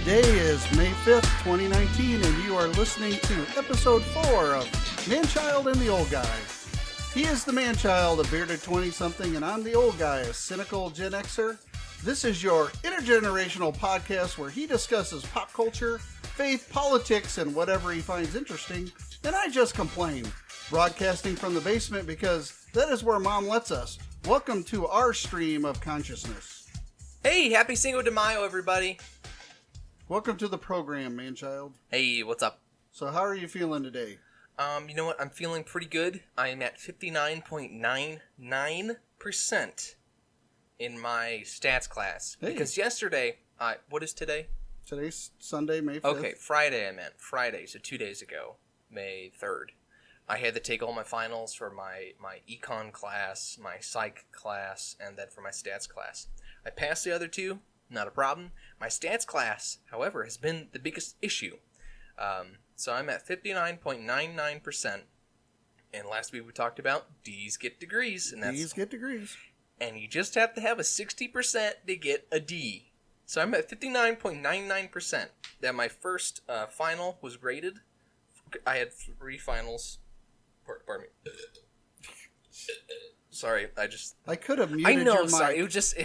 Today is May 5th, 2019, and you are listening to episode 4 of Manchild and the Old Guy. He is the Manchild, a bearded 20-something, and I'm the old guy, a cynical Gen Xer. This is your intergenerational podcast where he discusses pop culture, faith, politics, and whatever he finds interesting, and I just complain. Broadcasting from the basement because that is where Mom lets us. Welcome to our stream of consciousness. Hey, happy Cinco de Mayo, everybody. Welcome to the program, Manchild. Hey, what's up? So how are you feeling today? You know what? I'm feeling pretty good. I am at 59.99% in my stats class. Hey. Because yesterday, what is today? Today's Sunday, May 5th. Okay, Friday I meant. Friday, so 2 days ago, May 3rd. I had to take all my finals for my econ class, my psych class, and then for my stats class. I passed the other two. Not a problem. My stats class, however, has been the biggest issue. So I'm at 59.99%. And last week we talked about D's get degrees. And D's get degrees. And you just have to have a 60% to get a D. So I'm at 59.99%. That my first final was graded. I had 3 finals. Pardon me. Sorry, I could have muted your mic. Sorry. It just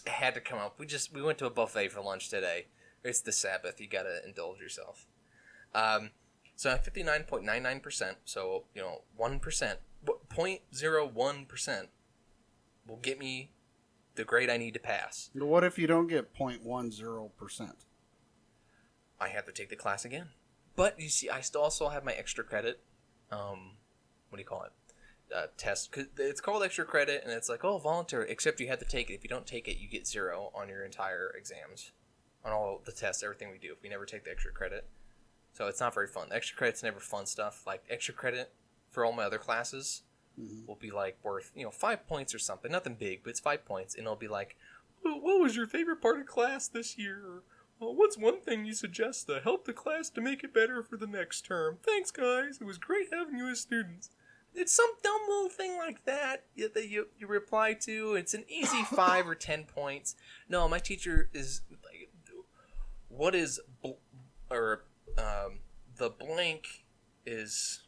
had to come up. We went to a buffet for lunch today. It's the Sabbath. You gotta indulge yourself. So I'm 59.99%. So 1%, 0.01% will get me the grade I need to pass. What if you don't get 0.10%? I have to take the class again. But you see, I still also have my extra credit. What do you call it? Test, cause it's called extra credit, and it's like, oh, voluntary, except you have to take it. If you don't take it, you get 0 on your entire exams, on all the tests, everything we do, if we never take the extra credit. So it's not very fun. The extra credit's never fun stuff. Like, extra credit for all my other classes will be like worth 5 points or something, nothing big, but it's 5 points, and it'll be like, what was your favorite part of class this year? What's one thing you suggest to help the class to make it better for the next term? Thanks, guys, it was great having you as students. It's some dumb little thing like that you reply to. It's an easy 5 or 10 points. No, my teacher is like, what is, the blank is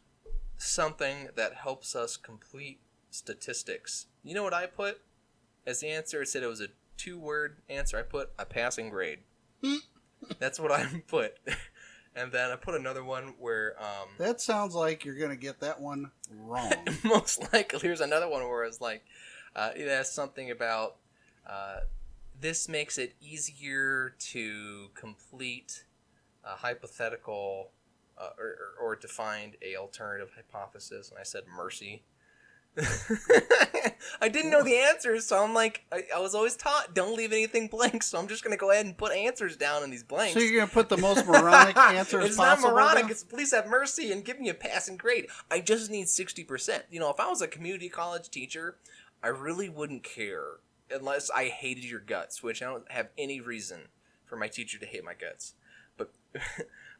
something that helps us complete statistics. You know what I put as the answer? It said it was a 2-word answer. I put a passing grade. That's what I put. And then I put another one where... that sounds like you're going to get that one wrong. Most likely. Here's another one where it's like, it has something about, this makes it easier to complete a hypothetical or to find a alternative hypothesis. And I said mercy. I didn't know the answers, so I'm like, I was always taught, don't leave anything blank, so I'm just going to go ahead and put answers down in these blanks. So you're going to put the most moronic answers it's possible? It's not moronic, now? It's please have mercy and give me a passing grade. I just need 60%. If I was a community college teacher, I really wouldn't care, unless I hated your guts, which I don't have any reason for my teacher to hate my guts.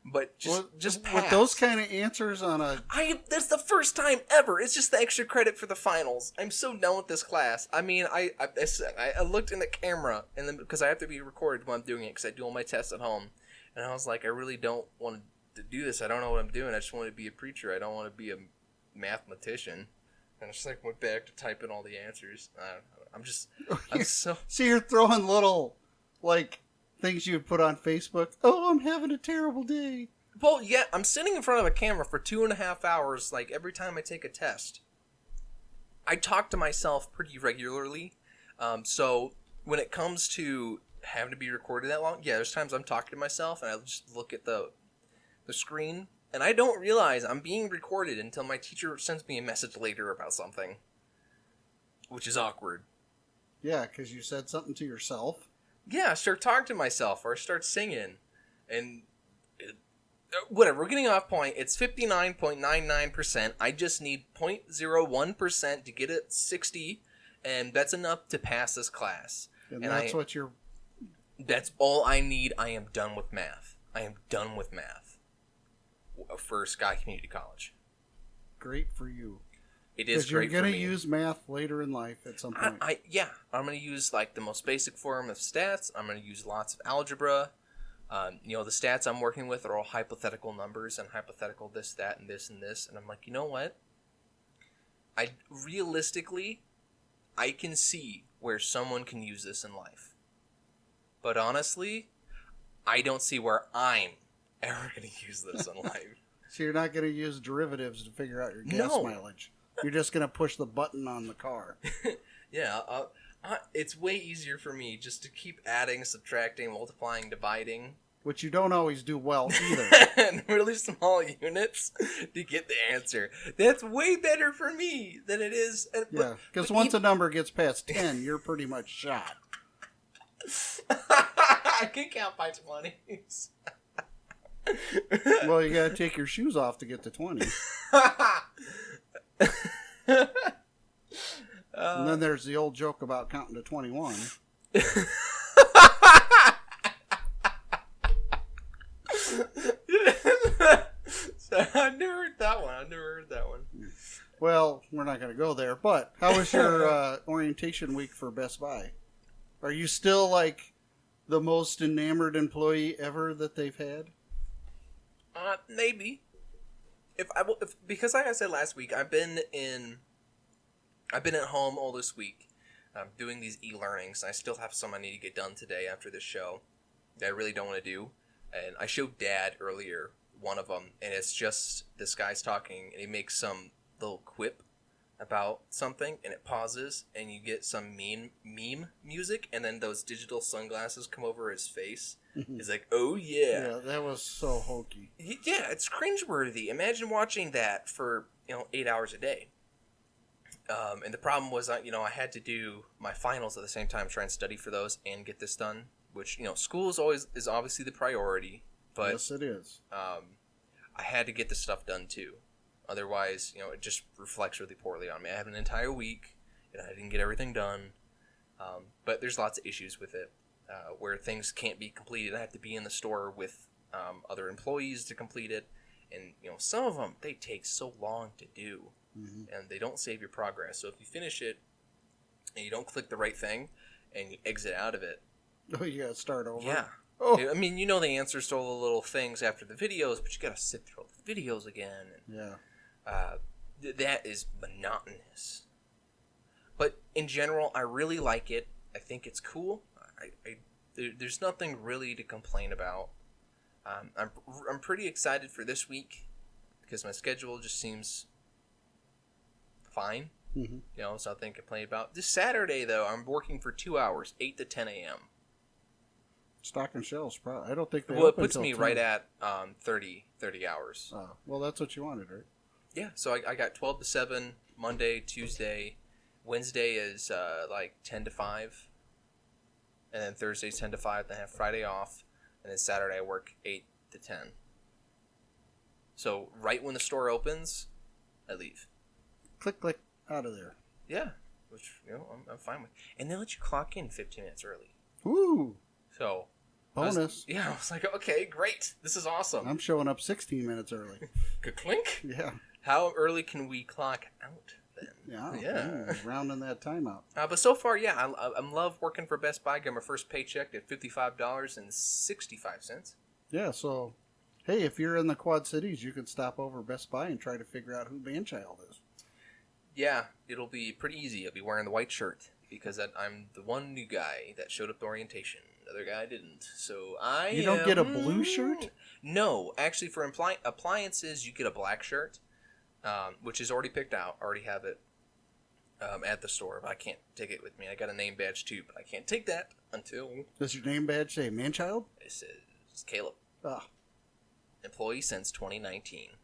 But just pass. With those kind of answers on a... That's the first time ever. It's just the extra credit for the finals. I'm so done with this class. I mean, I looked in the camera, and then because I have to be recorded when I'm doing it, because I do all my tests at home, and I was like, I really don't want to do this. I don't know what I'm doing. I just want to be a preacher. I don't want to be a mathematician. And I just went back to type in all the answers. I'm so... So you're throwing little, things you would put on Facebook. Oh, I'm having a terrible day. Well, yeah, I'm sitting in front of a camera for 2.5 hours, every time I take a test. I talk to myself pretty regularly, so when it comes to having to be recorded that long, yeah, there's times I'm talking to myself, and I just look at the screen, and I don't realize I'm being recorded until my teacher sends me a message later about something, which is awkward. Yeah, because you said something to yourself. Yeah, I start talking to myself, or I start singing, and whatever, we're getting off point. It's 59.99%. I just need 0.01% to get it 60, and that's enough to pass this class. And that's that's all I need. I am done with math. I am done with math for Sky Community College. Great for you. It is great for me. Because you're going to use math later in life at some point. I'm going to use the most basic form of stats. I'm going to use lots of algebra. The stats I'm working with are all hypothetical numbers and hypothetical this, that, and this, and this. And I'm like, you know what? Realistically, I can see where someone can use this in life. But honestly, I don't see where I'm ever going to use this in life. So you're not going to use derivatives to figure out your gas mileage. You're just going to push the button on the car. Yeah, it's way easier for me just to keep adding, subtracting, multiplying, dividing. Which you don't always do well either. And really small units to get the answer. That's way better for me than it is. Yeah, because once a number gets past 10, you're pretty much shot. I can count by 20s. Well, you got to take your shoes off to get to 20. And then there's the old joke about counting to 21. I've never heard that one. Well, we're not going to go there. But how was your orientation week for Best Buy? Are you still like the most enamored employee ever that they've had? Maybe. Because like I said last week, I've been at home all this week, doing these e-learnings. I still have some I need to get done today after this show that I really don't want to do. And I showed Dad earlier one of them, and it's just this guy's talking, and he makes some little quip about something, and it pauses, and you get some meme music, and then those digital sunglasses come over his face. He's like, "Oh yeah." Yeah, that was so hokey. Yeah, it's cringeworthy. Imagine watching that for 8 hours a day. And the problem was, I had to do my finals at the same time, try and study for those and get this done. Which school is obviously the priority, but yes, it is. I had to get this stuff done too. Otherwise, it just reflects really poorly on me. I have an entire week, and I didn't get everything done. But there's lots of issues with it, where things can't be completed. I have to be in the store with other employees to complete it, and some of them they take so long to do, and they don't save your progress. So if you finish it and you don't click the right thing, and you exit out of it, oh, you gotta start over. Yeah. Oh. I mean, the answers to all the little things after the videos, but you gotta sit through all the videos again. And, yeah. That is monotonous. But in general, I really like it. I think it's cool. There's nothing really to complain about. I'm pretty excited for this week because my schedule just seems fine. It's nothing to complain about. This Saturday, though, I'm working for 2 hours, 8 to 10 a.m. Stocking shelves, probably. I don't think they Well, it open puts me 10. right at 30 hours. Oh, well, that's what you wanted, right? Yeah, so I got 12 to 7, Monday, Tuesday. Wednesday is like 10 to 5. And then Thursday's 10 to 5. Then I have Friday off. And then Saturday I work 8 to 10. So right when the store opens, I leave. Click, click, out of there. Yeah, which, I'm fine with. And they let you clock in 15 minutes early. Woo! So... Bonus. I was like, okay, great. This is awesome. I'm showing up 16 minutes early. Ka-clink? Yeah. How early can we clock out then? Yeah. Rounding that time out. But so far, yeah, I love working for Best Buy. Got my first paycheck at $55.65. Yeah, so, hey, if you're in the Quad Cities, you can stop over Best Buy and try to figure out who Manchild is. Yeah, it'll be pretty easy. I'll be wearing the white shirt because I'm the one new guy that showed up to orientation. The other guy didn't. So You don't get a blue shirt? No. Actually, for appliances, you get a black shirt, which is already picked out. I already have it at the store, but I can't take it with me. I got a name badge, too, but I can't take that until... Does your name badge say Manchild? It says Caleb. Ah. Employee since 2019.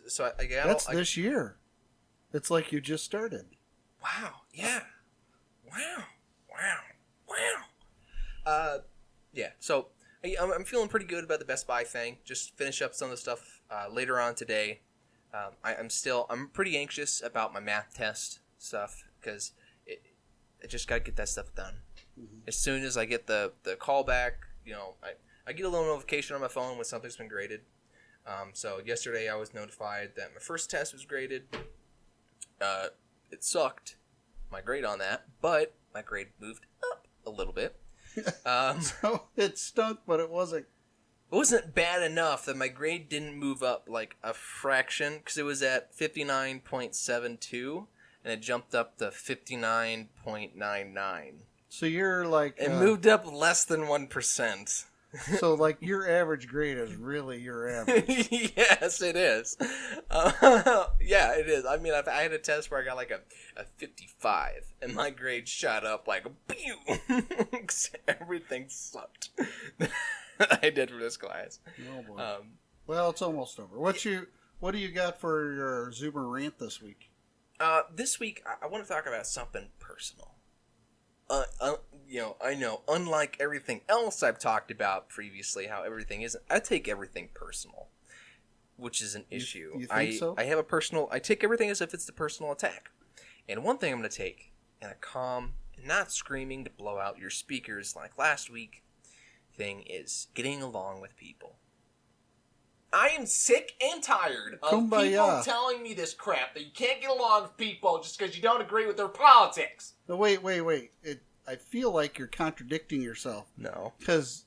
That's this year. It's like you just started. Wow. Yeah. Wow. Yeah. So I'm feeling pretty good about the Best Buy thing. Just finish up some of the stuff later on today. I'm pretty anxious about my math test stuff because I just got to get that stuff done. As soon as I get the call back, I get a little notification on my phone when something's been graded. So yesterday I was notified that my first test was graded. It sucked, my grade on that, but my grade moved up a little bit. So it stunk, but it wasn't. It wasn't bad enough that my grade didn't move up like a fraction, because it was at 59.72 and it jumped up to 59.99. So you're like It moved up less than 1%. So like your average grade is really your average. Yes, it is. Yeah, it is. I mean, I had a test where I got like a 55, and my grade shot up like pew. Everything sucked. I did for this class. Oh boy. Well, it's almost over. What do you got for your Zoomer rant this week? This week I want to talk about something personal. I know, unlike everything else I've talked about previously, how everything isn't. I take everything personal, which is an issue. You think so? I take everything as if it's a personal attack. And one thing I'm going to take in a calm, not screaming to blow out your speakers like last week thing is getting along with people. I am sick and tired of people telling me this crap that you can't get along with people just because you don't agree with their politics. No, wait. I feel like you're contradicting yourself. No. Because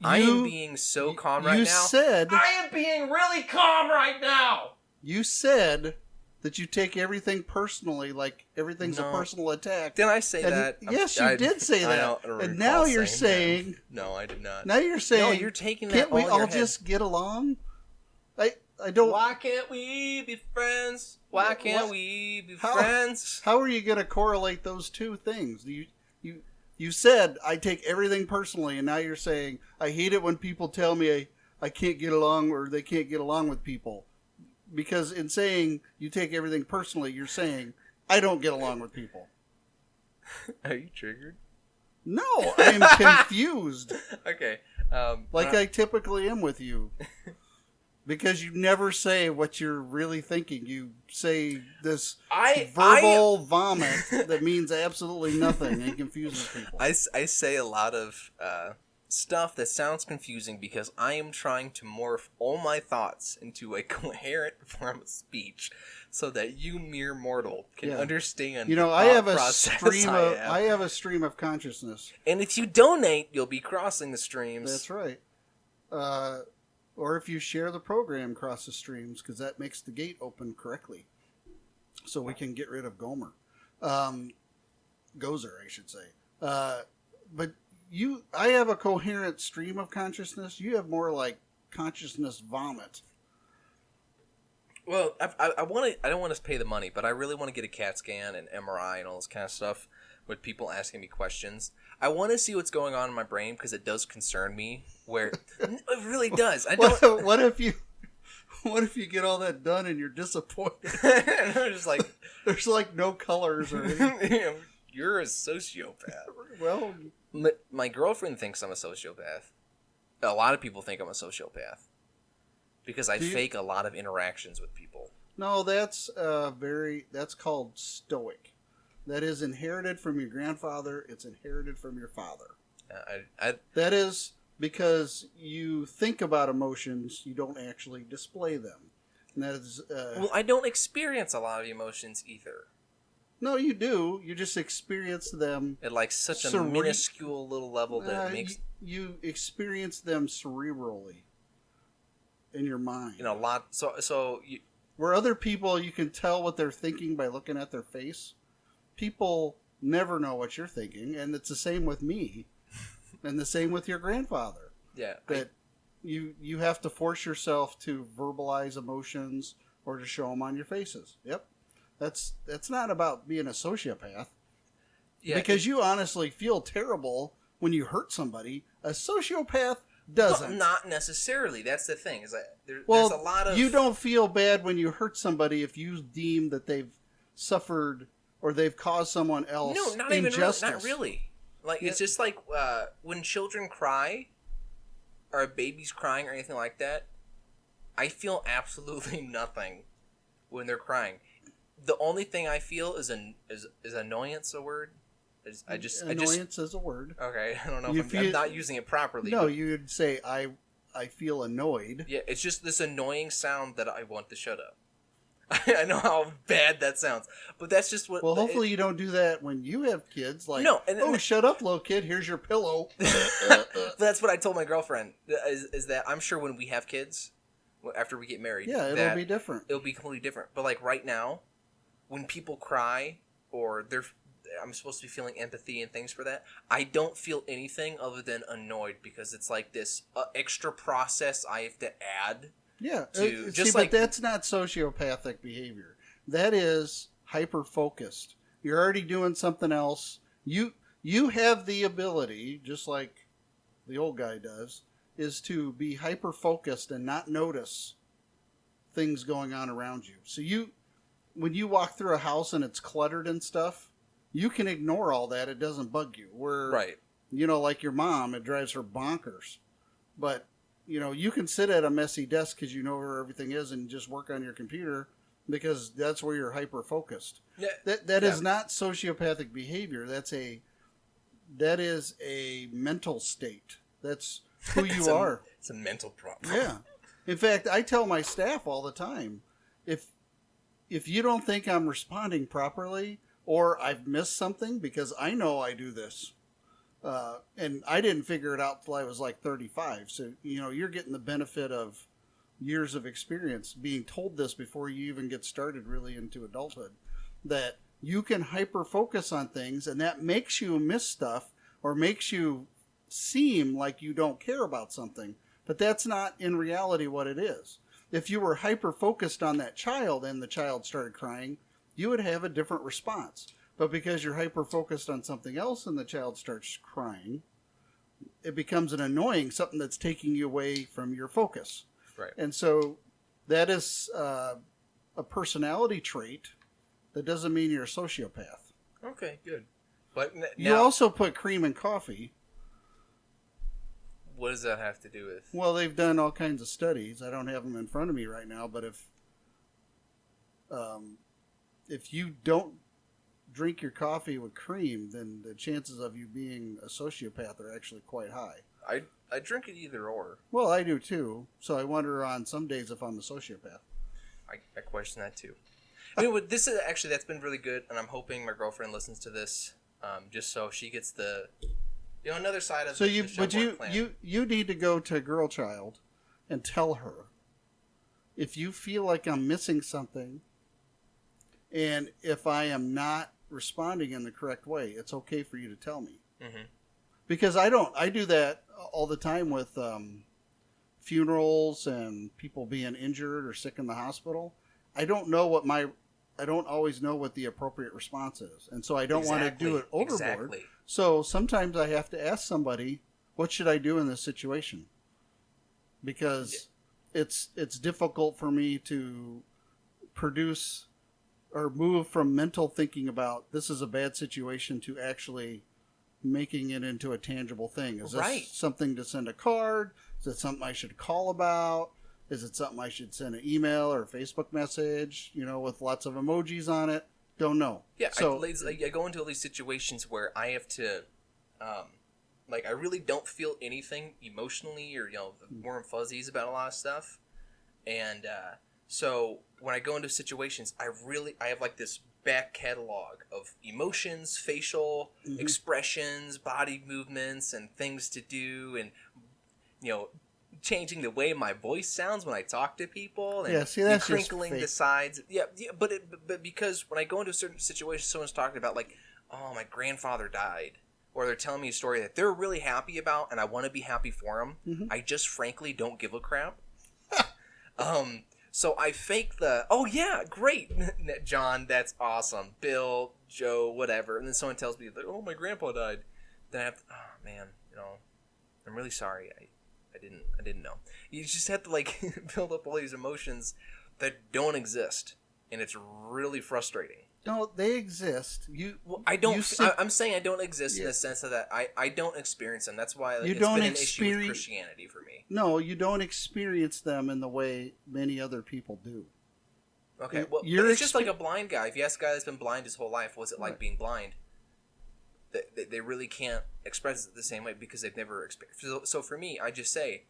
I am being so calm right now. You said... I am being really calm right now! You said that you take everything personally, like everything's a personal attack. Did I say that? Yes, you did say that. I don't and now you're saying... No, I did not. Now you're saying... No, you're taking that can't we all your head. just get along? I don't... Why can't we be friends? Why can't we be friends? How are you going to correlate those two things? You said I take everything personally, and now you're saying I hate it when people tell me I can't get along or they can't get along with people. Because in saying you take everything personally, you're saying I don't get along with people. Are you triggered? No, I am confused. Okay. I typically am with you. Because you never say what you're really thinking. You say this verbal vomit that means absolutely nothing and confuses people. I say a lot of stuff that sounds confusing because I am trying to morph all my thoughts into a coherent form of speech so that you mere mortal can understand. I have a stream of consciousness. And if you donate, you'll be crossing the streams. That's right. Or if you share the program across the streams, because that makes the gate open correctly. So we can get rid of Gomer. Gozer, I should say. But I have a coherent stream of consciousness. You have more like consciousness vomit. Well, I don't want to pay the money, but I really want to get a CAT scan and MRI and all this kind of stuff with people asking me questions. I want to see what's going on in my brain because it does concern me. Where it really does. What if you get all that done and you're disappointed? And I'm just like, there's like no colors or anything. You're a sociopath. Well, my girlfriend thinks I'm a sociopath. A lot of people think I'm a sociopath because I fake a lot of interactions with people. No, that's called stoic. That is inherited from your grandfather. It's inherited from your father. That is because you think about emotions, you don't actually display them. And that is. Well, I don't experience a lot of emotions either. No, you do. You just experience them at like such a minuscule little level that it makes you experience them cerebrally in your mind. A lot. So where other people, you can tell what they're thinking by looking at their face. People never know what you're thinking, and it's the same with me, and the same with your grandfather. Yeah, that you have to force yourself to verbalize emotions or to show them on your faces. Yep, that's not about being a sociopath. Yeah, because you honestly feel terrible when you hurt somebody. A sociopath doesn't. Well, not necessarily. That's the thing. Is that there's a lot of you don't feel bad when you hurt somebody if you deem that they've suffered. Or they've caused someone else injustice. Not really. Like it's just like when children cry, or a baby's crying, or anything like that. I feel absolutely nothing when they're crying. The only thing I feel is annoyance a word. Annoyance is a word. Okay, I don't know if I'm not using it properly. No, you'd say I feel annoyed. Yeah, it's just this annoying sound that I want to shut up. I know how bad that sounds, but that's just what. Well, hopefully you don't do that when you have kids. Like, no, shut up, little kid. Here's your pillow. That's what I told my girlfriend. Is that I'm sure when we have kids, after we get married, it'll be different. It'll be completely different. But like right now, when people cry or I'm supposed to be feeling empathy and things for that, I don't feel anything other than annoyed because it's like this extra process I have to add. Yeah, but that's not sociopathic behavior. That is hyper-focused. You're already doing something else. You have the ability, just like the old guy does, is to be hyper-focused and not notice things going on around you. So when you walk through a house and it's cluttered and stuff, you can ignore all that. It doesn't bug you. Right. Like your mom, it drives her bonkers. But you can sit at a messy desk because you know where everything is and just work on your computer because that's where you're hyper-focused. Yeah. That is not sociopathic behavior. That is a mental state. That's who you are. It's a mental problem. Yeah. In fact, I tell my staff all the time, if you don't think I'm responding properly or I've missed something, because I know I do this, and I didn't figure it out till I was like 35. So, you're getting the benefit of years of experience being told this before you even get started really into adulthood, that you can hyper-focus on things and that makes you miss stuff or makes you seem like you don't care about something. But that's not in reality what it is. If you were hyper-focused on that child and the child started crying, you would have a different response. But because you're hyper-focused on something else and the child starts crying, it becomes an annoying something that's taking you away from your focus. Right. And so that is a personality trait. That doesn't mean you're a sociopath. Okay, good. But you also put cream in coffee. What does that have to do with? Well, they've done all kinds of studies. I don't have them in front of me right now, but if you don't drink your coffee with cream, then the chances of you being a sociopath are actually quite high. I drink it either or. Well, I do too. So I wonder on some days if I'm a sociopath. I question that too. I mean, this is actually, that's been really good, and I'm hoping my girlfriend listens to this, just so she gets the, another side of the show plan. You need to go to Girl Child and tell her, if you feel like I'm missing something, and if I am not responding in the correct way, it's okay for you to tell me. Mm-hmm. Because I do that all the time with funerals and people being injured or sick in the hospital. I don't always know what the appropriate response is. And so I don't want to do it overboard. Exactly. So sometimes I have to ask somebody, what should I do in this situation? Because it's difficult for me to produce or move from mental thinking about this is a bad situation to actually making it into a tangible thing. Is this something to send a card? Is it something I should call about? Is it something I should send an email or a Facebook message, with lots of emojis on it? Don't know. Yeah, so I go into all these situations where I have to, I really don't feel anything emotionally or, warm fuzzies about a lot of stuff. And so when I go into situations, I have like this back catalog of emotions, facial expressions, body movements, and things to do, and, changing the way my voice sounds when I talk to people, and that's crinkling the sides. Yeah, but because when I go into a certain situation, someone's talking about like, oh, my grandfather died, or they're telling me a story that they're really happy about, and I want to be happy for them. Mm-hmm. I just frankly don't give a crap. So I fake oh yeah, great, John, that's awesome, Bill, Joe, whatever, and then someone tells me like, oh, my grandpa died. Then I have to, oh man, I'm really sorry. I didn't know. You just have to build up all these emotions that don't exist, and it's really frustrating. No, they exist. I don't. I'm saying I don't exist in the sense of that I don't experience them. That's why it's been an issue with Christianity for me. No, you don't experience them in the way many other people do. Okay, well, it's just like a blind guy. If you ask a guy that's been blind his whole life, what's it like being blind? They really can't express it the same way because they've never experienced. So for me, I just say,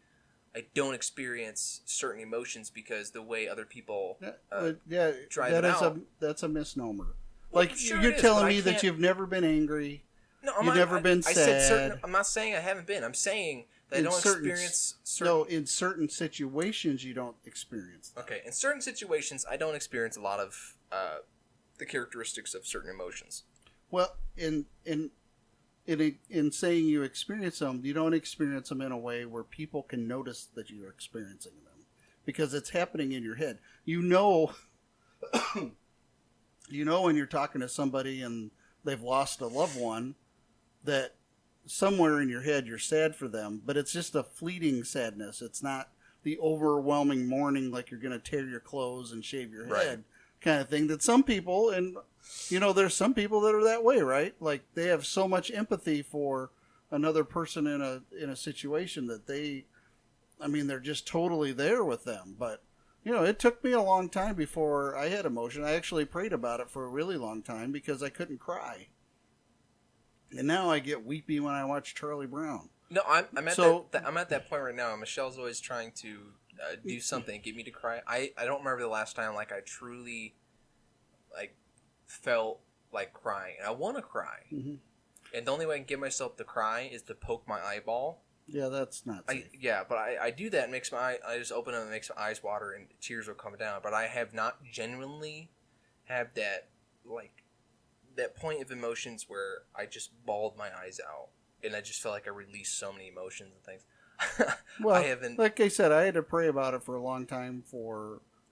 I don't experience certain emotions because the way other people drive that it is out. that's a misnomer. Well, Like sure you're it is, telling but I me that can't- you've never been angry. No, You've never been I said certain. sad. I'm not saying I haven't been. I'm saying that I In don't certain- experience certain. No, in certain situations you don't experience that. Okay, in certain situations, I don't experience a lot of the characteristics of certain emotions. Well, in saying you experience them, you don't experience them in a way where people can notice that you're experiencing them, because it's happening in your head. You know when you're talking to somebody and they've lost a loved one, that somewhere in your head you're sad for them, but it's just a fleeting sadness. It's not the overwhelming mourning like you're going to tear your clothes and shave your head kind of thing that some people, and there's some people that are that way, right? Like they have so much empathy for another person in a situation that they're just totally there with them. But it took me a long time before I had emotion. I actually prayed about it for a really long time because I couldn't cry. And now I get weepy when I watch Charlie Brown. No, I'm at that point right now. Michelle's always trying to do something, get me to cry. I don't remember the last time I truly felt like crying. And I want to cry, and the only way I can get myself to cry is to poke my eyeball. Yeah, that's not safe. But I do that. And makes I just open them and makes my eyes water and tears will come down. But I have not genuinely had that that point of emotions where I just bawled my eyes out and I just felt like I released so many emotions and things. Well, I haven't. Like I said, I had to pray about it for a long time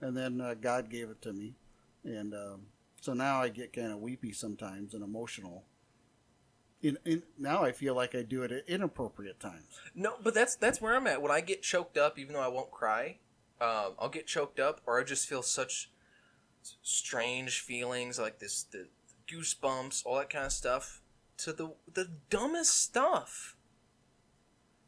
and then God gave it to me, and so now I get kind of weepy sometimes and emotional. Now I feel like I do it at inappropriate times. No, but that's where I'm at. When I get choked up, even though I won't cry, I'll get choked up, or I just feel such strange feelings like the goosebumps, all that kind of stuff, to the dumbest stuff.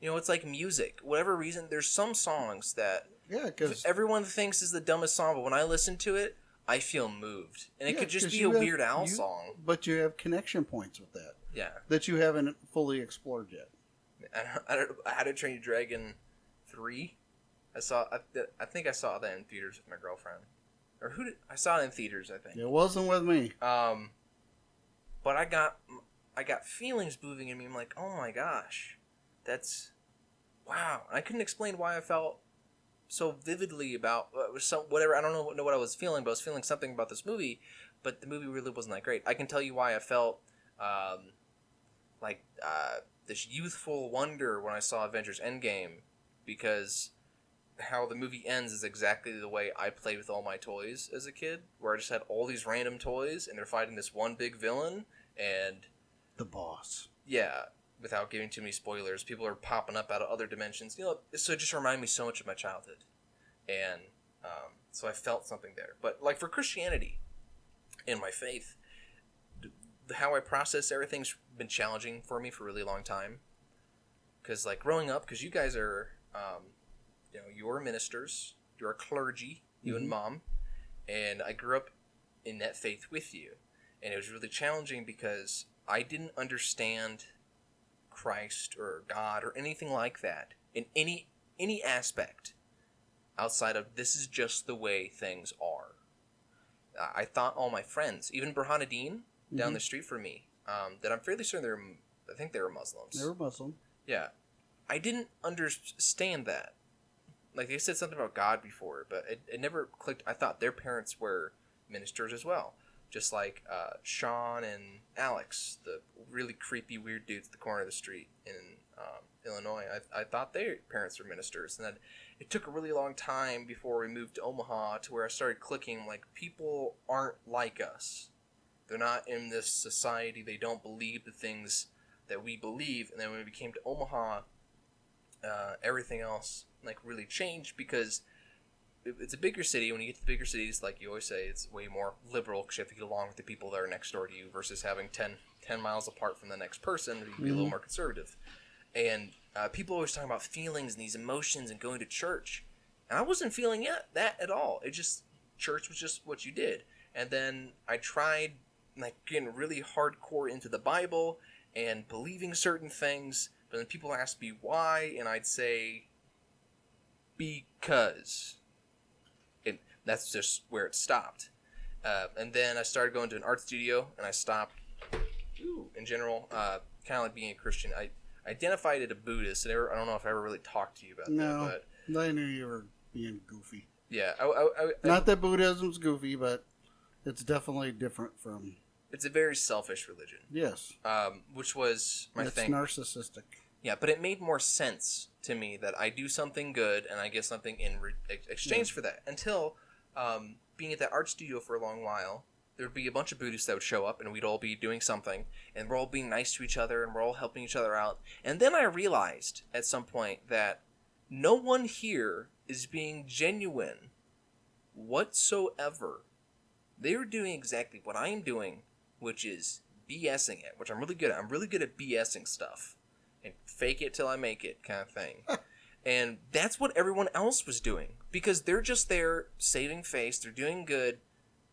It's like music. Whatever reason, there's some songs that because everyone thinks is the dumbest song, but when I listen to it, I feel moved. And it could just be a Weird Al song. But you have connection points with that. Yeah. That you haven't fully explored yet. I How to Train Your Dragon 3. I think I saw that in theaters with my girlfriend. Or I saw it in theaters, I think. It wasn't with me. But I got feelings moving in me. I'm like, oh my gosh, that's wow. I couldn't explain why I felt so vividly about whatever. I don't know what I was feeling, but I was feeling something about this movie. But the movie really wasn't that great. I can tell you why I felt this youthful wonder when I saw Avengers Endgame, because how the movie ends is exactly the way I played with all my toys as a kid, where I just had all these random toys and they're fighting this one big villain and the boss. Yeah, without giving too many spoilers, people are popping up out of other dimensions. So it just reminded me so much of my childhood, and so I felt something there. But like for Christianity and my faith, how I process everything's been challenging for me for a really long time. Because like growing up, because you guys are, you're ministers, you're a clergy, you and Mom, and I grew up in that faith with you, and it was really challenging because I didn't understand Christ or God or anything like that in any aspect outside of this is just the way things are. I thought all my friends, even Burhanuddin down the street from me, that I'm fairly certain I think they were Muslims. They were Muslim. Yeah. I didn't understand that. Like, they said something about God before, but it never clicked. I thought their parents were ministers as well. Just like Sean and Alex, the really creepy, weird dudes at the corner of the street in Illinois. I thought their parents were ministers. And then it took a really long time before we moved to Omaha to where I started clicking, like, people aren't like us. They're not in this society. They don't believe the things that we believe. And then when we came to Omaha, everything else like really changed because it's a bigger city. When you get to the bigger cities, like you always say, it's way more liberal because you have to get along with the people that are next door to you versus having 10 miles apart from the next person. You can be a little more conservative. And people always talking about feelings and these emotions and going to church. And I wasn't feeling that at all. Church was just what you did. And then I tried like getting really hardcore into the Bible and believing certain things. But then people asked me why, and I'd say, because that's just where it stopped. And then I started going to an art studio, and I stopped. In general, kind of like being a Christian, I identified as a Buddhist. And I don't know if I ever really talked to you about that. But I knew you were being goofy. Yeah, not that Buddhism's goofy, but it's definitely different from. It's a very selfish religion. Yes. Which was my thing. It's narcissistic. Yeah, but it made more sense to me that I do something good and I get something in exchange for that. Until being at that art studio for a long while, there would be a bunch of Buddhists that would show up and we'd all be doing something and we're all being nice to each other and we're all helping each other out. And then I realized at some point that no one here is being genuine whatsoever. They were doing exactly what I am doing, which is BSing it, which I'm really good at. I'm really good at BSing stuff and fake it till I make it kind of thing. And that's what everyone else was doing because they're just there saving face. They're doing good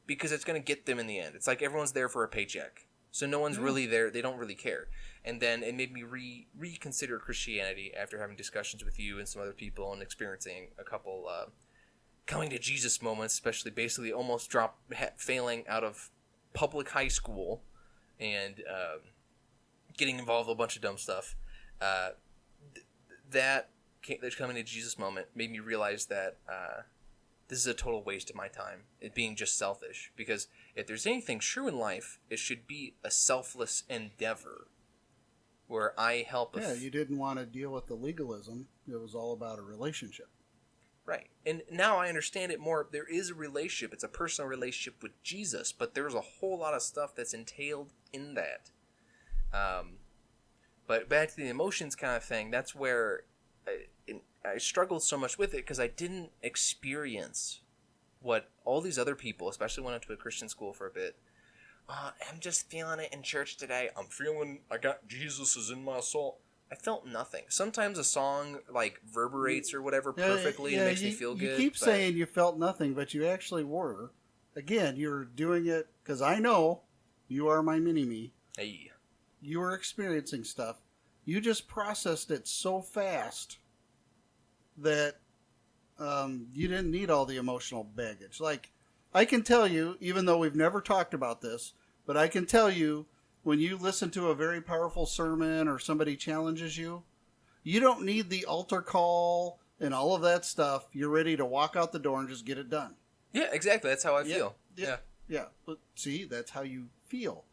because it's going to get them in the end. It's like everyone's there for a paycheck. So no one's really there. They don't really care. And then it made me reconsider Christianity after having discussions with you and some other people and experiencing a couple coming to Jesus moments, especially basically almost failing out of public high school and getting involved with a bunch of dumb stuff. That coming to Jesus moment made me realize that this is a total waste of my time, it being just selfish. Because if there's anything true in life, it should be a selfless endeavor where I help. You didn't want to deal with the legalism. It was all about a relationship. Right. And now I understand it more. There is a relationship. It's a personal relationship with Jesus, but there's a whole lot of stuff that's entailed in that. But back to the emotions kind of thing, that's where I struggled so much with it because I didn't experience what all these other people, especially when I went to a Christian school for a bit, I'm just feeling it in church today. I'm feeling I got Jesus is in my soul. I felt nothing. Sometimes a song like reverberates or whatever perfectly and makes me feel good. You keep saying you felt nothing, but you actually were. Again, you're doing it because I know you are my mini-me. Hey. You were experiencing stuff. You just processed it so fast that you didn't need all the emotional baggage. Like, I can tell you, even though we've never talked about this, but I can tell you, when you listen to a very powerful sermon or somebody challenges you, you don't need the altar call and all of that stuff. You're ready to walk out the door and just get it done. Yeah, exactly. That's how I feel. Yeah. But see, that's how you feel.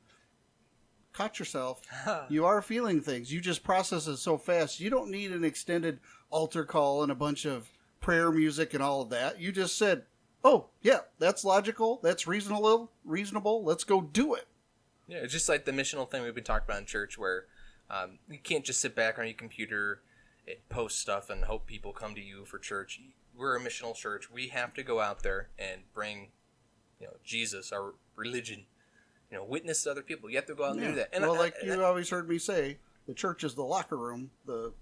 Caught yourself. You are feeling things. You just process it so fast. You don't need an extended altar call and a bunch of prayer music and all of that. You just said, oh, yeah, that's logical. That's reasonable. Let's go do it. Yeah, it's just like the missional thing we've been talking about in church where you can't just sit back on your computer and post stuff and hope people come to you for church. We're a missional church. We have to go out there and bring, Jesus, our religion, witness to other people. You have to go out and do that. And you always heard me say, the church is the locker room. The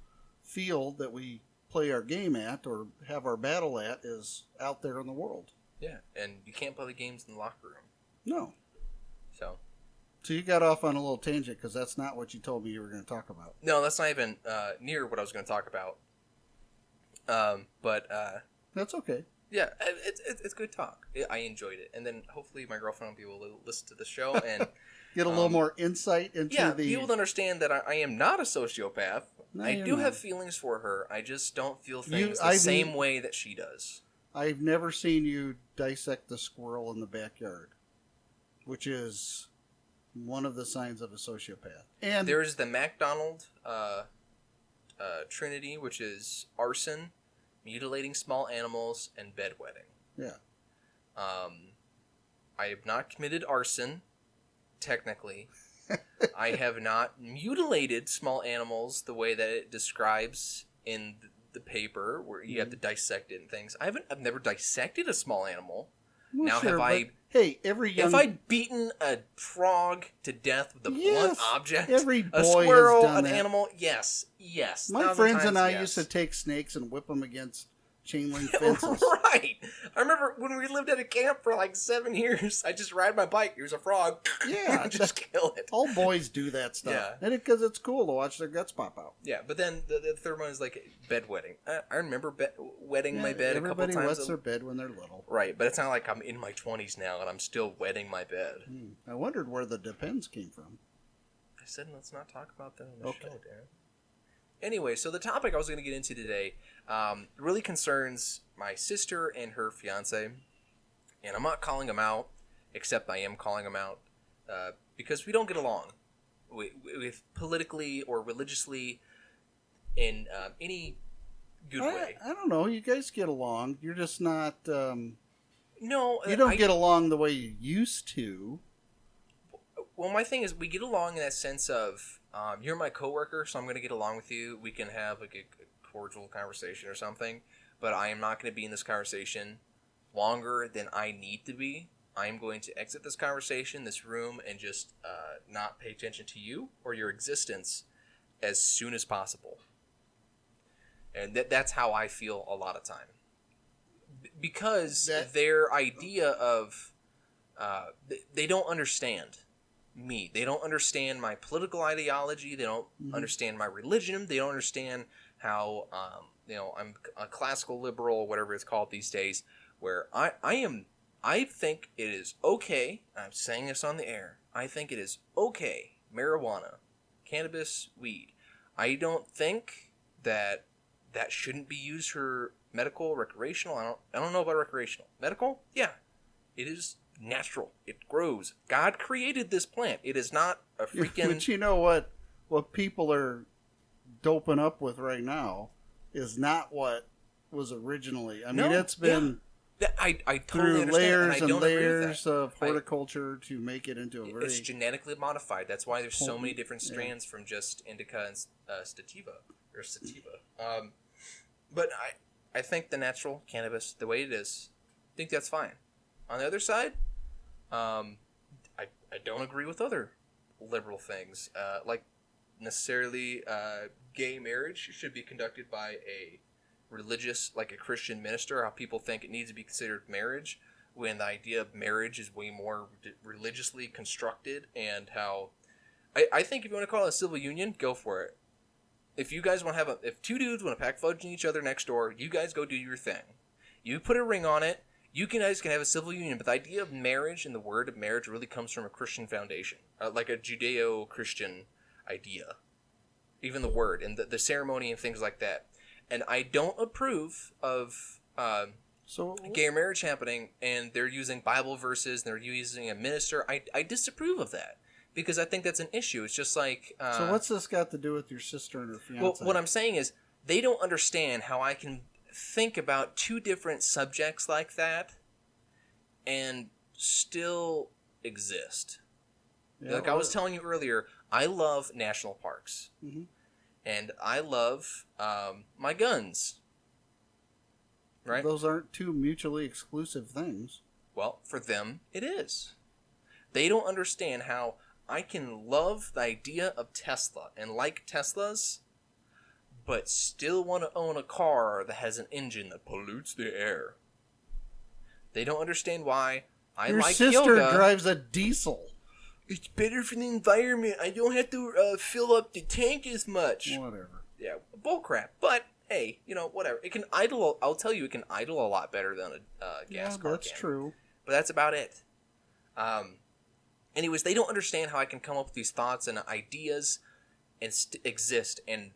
field that we play our game at or have our battle at is out there in the world. Yeah, and you can't play the games in the locker room. No. So you got off on a little tangent because that's not what you told me you were going to talk about. No, that's not even near what I was going to talk about. But that's okay. Yeah, it's good talk. I enjoyed it, and then hopefully my girlfriend will be able to listen to the show and get a little more insight into be able to understand that I am not a sociopath. No, I do have feelings for her. I just don't feel things the same way that she does. I've never seen you dissect the squirrel in the backyard, which is one of the signs of a sociopath. And there's the MacDonald Trinity, which is arson, mutilating small animals, and bedwetting. Yeah. I have not committed arson, technically. I have not mutilated small animals the way that it describes in the paper, where you have to dissect it and things. I've never dissected a small animal. Well, now, sure, have I beaten a frog to death with a blunt object? Every boy a squirrel, has done an that. animal? Yes. My friends and I used to take snakes and whip them against chain link fences. Right. I remember when we lived at a camp for like 7 years, I just ride my bike. Here's a frog. Yeah. Just kill it. All boys do that stuff. Yeah. And because it's cool to watch their guts pop out. Yeah, but then the third one is like bed wetting. I remember wetting my bed a couple times. Everybody wets their bed when they're little. Right, but it's not like I'm in my 20s now and I'm still wetting my bed. I wondered where the depends came from. I said let's not talk about that on the show, Darren. Anyway, so the topic I was going to get into today really concerns my sister and her fiance. And I'm not calling them out, except I am calling them out because we don't get along with politically or religiously in any good way. I don't know. You guys get along. You're just not... No. You don't get along the way you used to. Well, my thing is we get along in that sense of you're my coworker, so I'm going to get along with you. We can have like a cordial conversation or something, but I am not going to be in this conversation longer than I need to be. I am going to exit this conversation, this room, and just not pay attention to you or your existence as soon as possible. And that's how I feel a lot of time. Because their idea of... they don't understand me. They don't understand my political ideology. They don't understand my religion. They don't understand how, I'm a classical liberal or whatever it's called these days, where I think it is okay, I'm saying this on the air, I think it is okay, marijuana, cannabis, weed. I don't think that shouldn't be used for medical, recreational. I don't know about recreational. Medical? Yeah. It is natural. It grows. God created this plant. It is not a freaking... But you know what people are doping up with right now is not what was originally. I mean, it's been... Yeah. I totally through understand, layers and layers of horticulture to make it into a very... It's genetically modified. That's why there's so many different strands from just indica and sativa. But I think the natural cannabis, the way it is, I think that's fine. On the other side, I don't agree with other liberal things, like necessarily gay marriage should be conducted by a religious, like a Christian minister. How people think it needs to be considered marriage, when the idea of marriage is way more religiously constructed. And how I think if you want to call it a civil union, go for it. If you guys want to have if two dudes want to pack fudge in each other next door, you guys go do your thing. You put a ring on it. You guys can have a civil union, but the idea of marriage and the word of marriage really comes from a Christian foundation, like a Judeo-Christian idea. Even the word and the ceremony and things like that. And I don't approve of gay marriage happening, and they're using Bible verses, and they're using a minister. I disapprove of that, because I think that's an issue. It's just like... so what's this got to do with your sister and her fiancé? Well, what I'm saying is, they don't understand how I can think about two different subjects like that and still exist. Yeah, like I was telling you earlier, I love national parks. Mm-hmm. And I love my guns. Right? Those aren't two mutually exclusive things. Well, for them, it is. They don't understand how I can love the idea of Tesla and like Teslas, but still want to own a car that has an engine that pollutes the air. They don't understand why I like yoga. Your sister drives a diesel. It's better for the environment. I don't have to fill up the tank as much. Whatever. Yeah, bullcrap. But hey, whatever. It can idle. I'll tell you, it can idle a lot better than a gas car. That's true. But that's about it. Anyways, they don't understand how I can come up with these thoughts and ideas and exist. And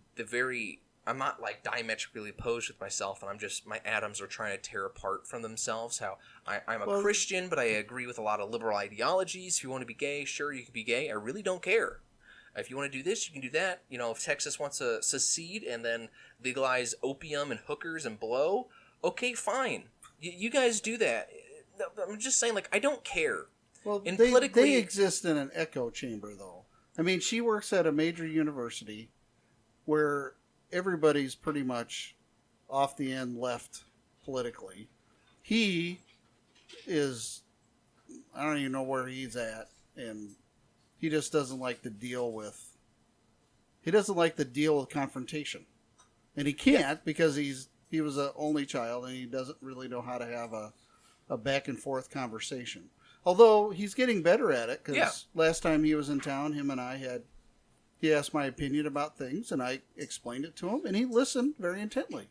I'm not like diametrically opposed with myself, and my atoms are trying to tear apart from themselves. How I'm a Christian, but I agree with a lot of liberal ideologies. If you want to be gay, sure, you can be gay. I really don't care. If you want to do this, you can do that. If Texas wants to secede and then legalize opium and hookers and blow, okay, fine. You guys do that. I'm just saying, I don't care. Well, they exist in an echo chamber, though. I mean, she works at a major university where everybody's pretty much off the end left politically. He is, I don't even know where he's at, and he just doesn't like to deal with confrontation. And he can't because he's he was an only child, and he doesn't really know how to have a back and forth conversation. Although he's getting better at it, because last time he was in town, he asked my opinion about things, and I explained it to him, and he listened very intently.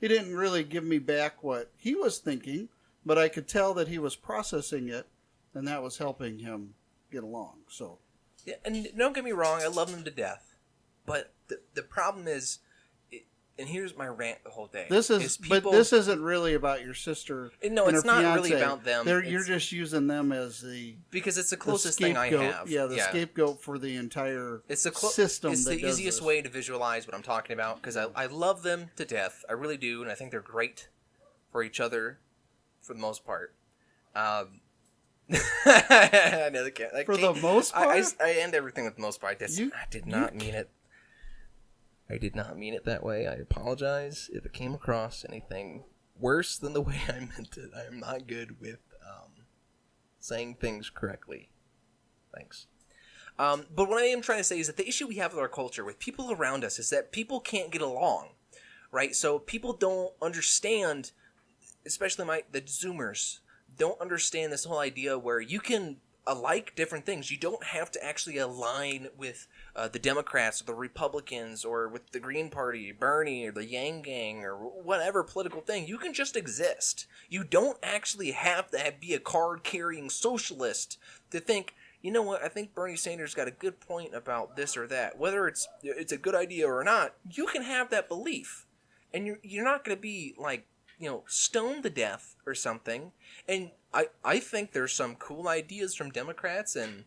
He didn't really give me back what he was thinking, but I could tell that he was processing it, and that was helping him get along. So, yeah, and don't get me wrong, I love him to death, but the problem is, and here's my rant the whole day. But this isn't really about your sister. No, and it's her not fiance. really about them. You're just using them as because it's the closest thing I have. Yeah, the scapegoat for the entire system. It's the easiest way to visualize what I'm talking about, because I love them to death. I really do, and I think they're great for each other for the most part. I know they can't. The most part? I end everything with the most part. I did not mean it. I did not mean it that way. I apologize if it came across anything worse than the way I meant it. I am not good with saying things correctly. Thanks. But what I am trying to say is that the issue we have with our culture, with people around us, is that people can't get along, right? So people don't understand, especially the Zoomers, don't understand this whole idea where you can like different things. You don't have to actually align with the Democrats or the Republicans or with the Green Party, Bernie, or the Yang Gang, or whatever political thing. You can just exist. You don't actually have to be a card-carrying socialist to think, you know what, I think Bernie Sanders got a good point about this or that. Whether it's a good idea or not, you can have that belief. And you're not going to be, stoned to death or something. And I think there's some cool ideas from Democrats and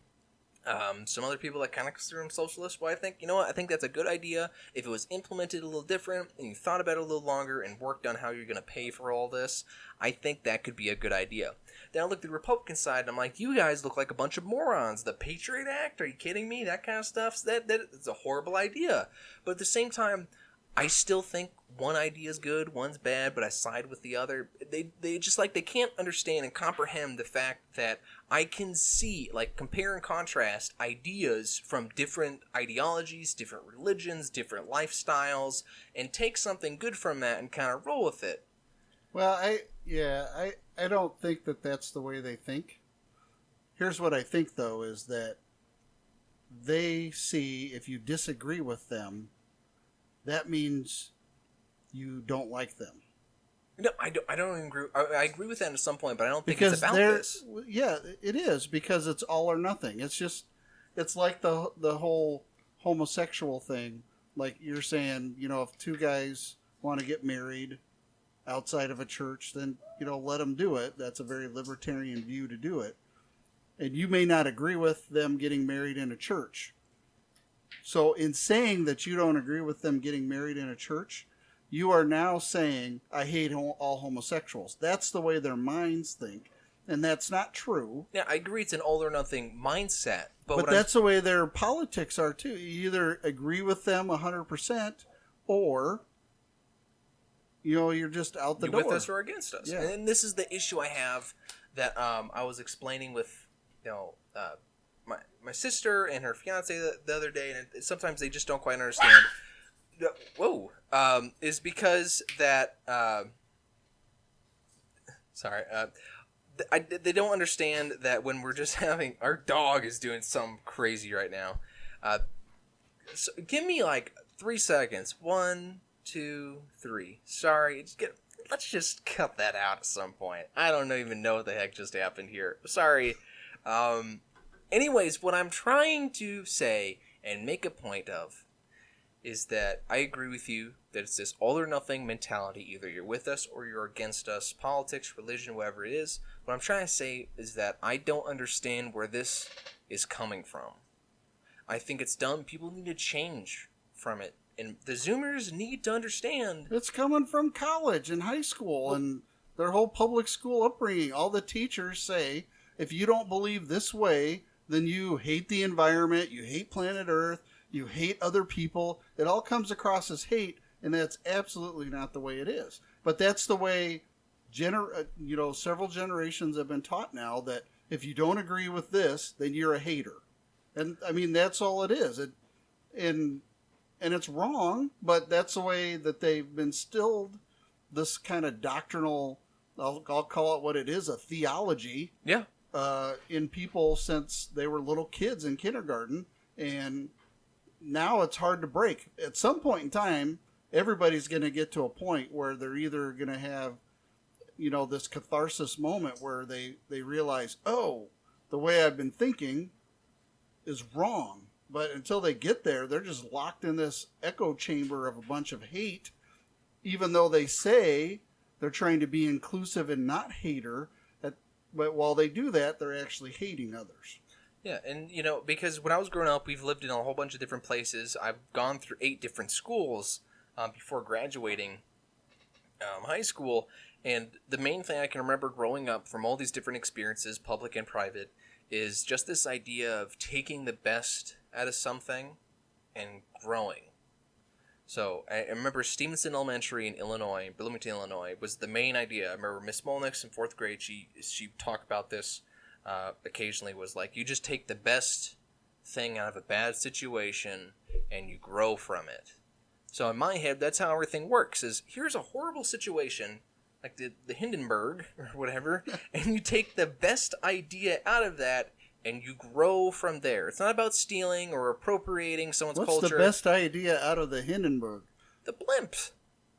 some other people that kind of consider them socialists. Well, I think, you know what, I think that's a good idea. If it was implemented a little different and you thought about it a little longer and worked on how you're going to pay for all this, I think that could be a good idea. Then I look at the Republican side and I'm like, you guys look like a bunch of morons. The Patriot Act, are you kidding me? That kind of stuff, that's a horrible idea. But at the same time, I still think one idea is good, one's bad, but I side with the other. They just they can't understand and comprehend the fact that I can see, compare and contrast ideas from different ideologies, different religions, different lifestyles, and take something good from that and kind of roll with it. Well, I don't think that that's the way they think. Here's what I think, though, is that they see if you disagree with them, that means you don't like them. No, I don't even agree. I agree with that at some point, but I don't think it's about this. Yeah, it is, because it's all or nothing. It's like the whole homosexual thing. Like you're saying, if two guys want to get married outside of a church, then, let them do it. That's a very libertarian view to do it. And you may not agree with them getting married in a church. So in saying that you don't agree with them getting married in a church, you are now saying, I hate all homosexuals. That's the way their minds think, and that's not true. Yeah, I agree it's an all or nothing mindset. But that's the way their politics are, too. You either agree with them 100%, or, you're just out the door. You're with us or against us. Yeah. And this is the issue I have that I was explaining with, my sister and her fiance the other day, and sometimes they just don't quite understand. Whoa. Is because that... they don't understand that when we're just having... Our dog is doing something crazy right now. So give me 3 seconds. 1, 2, 3. Sorry. Let's just cut that out at some point. I don't even know what the heck just happened here. Sorry. Anyways, what I'm trying to say and make a point of is that I agree with you that it's this all or nothing mentality. Either you're with us or you're against us. Politics, religion, whatever it is. What I'm trying to say is that I don't understand where this is coming from. I think it's dumb. People need to change from it. And the Zoomers need to understand. It's coming from college and high school and their whole public school upbringing. All the teachers say, if you don't believe this way, then you hate the environment, you hate planet Earth, you hate other people. It all comes across as hate, and that's absolutely not the way it is. But that's the way several generations have been taught now, that if you don't agree with this, then you're a hater. And I mean, that's all it is. And it's wrong, but that's the way that they've been instilled this kind of doctrinal, I'll call it what it is, a theology. Yeah. In people since they were little kids in kindergarten, and now it's hard to break. At some point in time, everybody's going to get to a point where they're either going to have, this catharsis moment where they realize, oh, the way I've been thinking is wrong. But until they get there, they're just locked in this echo chamber of a bunch of hate, even though they say they're trying to be inclusive and not hater. But while they do that, they're actually hating others. Yeah, and, because when I was growing up, we've lived in a whole bunch of different places. I've gone through 8 different schools before graduating high school. And the main thing I can remember growing up from all these different experiences, public and private, is just this idea of taking the best out of something and growing. So I remember Stevenson Elementary in Illinois, Bloomington, Illinois, was the main idea. I remember Miss Molnix in 4th grade, she talked about this occasionally, was like, you just take the best thing out of a bad situation and you grow from it. So in my head, that's how everything works, is here's a horrible situation, like the Hindenburg or whatever, and you take the best idea out of that and you grow from there. It's not about stealing or appropriating someone's culture. What's the best idea out of the Hindenburg? The blimp.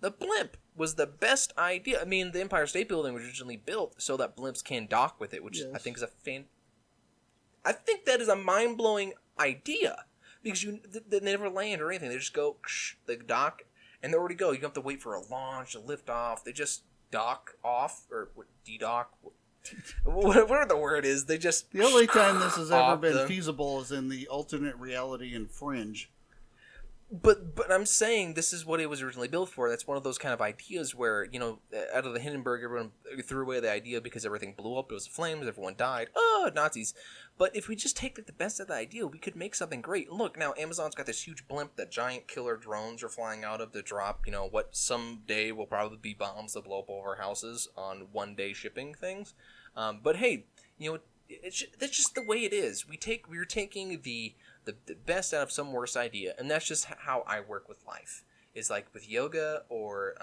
The blimp was the best idea. I mean, the Empire State Building was originally built so that blimps can dock with it, which I think is I think that is a mind-blowing idea. Because they never land or anything. They just go, they dock, and they already go. You don't have to wait for a launch, a lift off. They just dock off, or de-dock, whatever the word is. They just... The only time this has ever been feasible is in the alternate reality in Fringe. But I'm saying this is what it was originally built for. That's one of those kind of ideas where, out of the Hindenburg, everyone threw away the idea because everything blew up. It was flames. Everyone died. Oh, Nazis. But if we just take the best of the idea, we could make something great. Look, now Amazon's got this huge blimp that giant killer drones are flying out of to drop, what someday will probably be bombs that blow up over houses on one-day shipping things. But hey, that's just the way it is. We're taking the best out of some worse idea, and that's just how I work with life. Is like with yoga or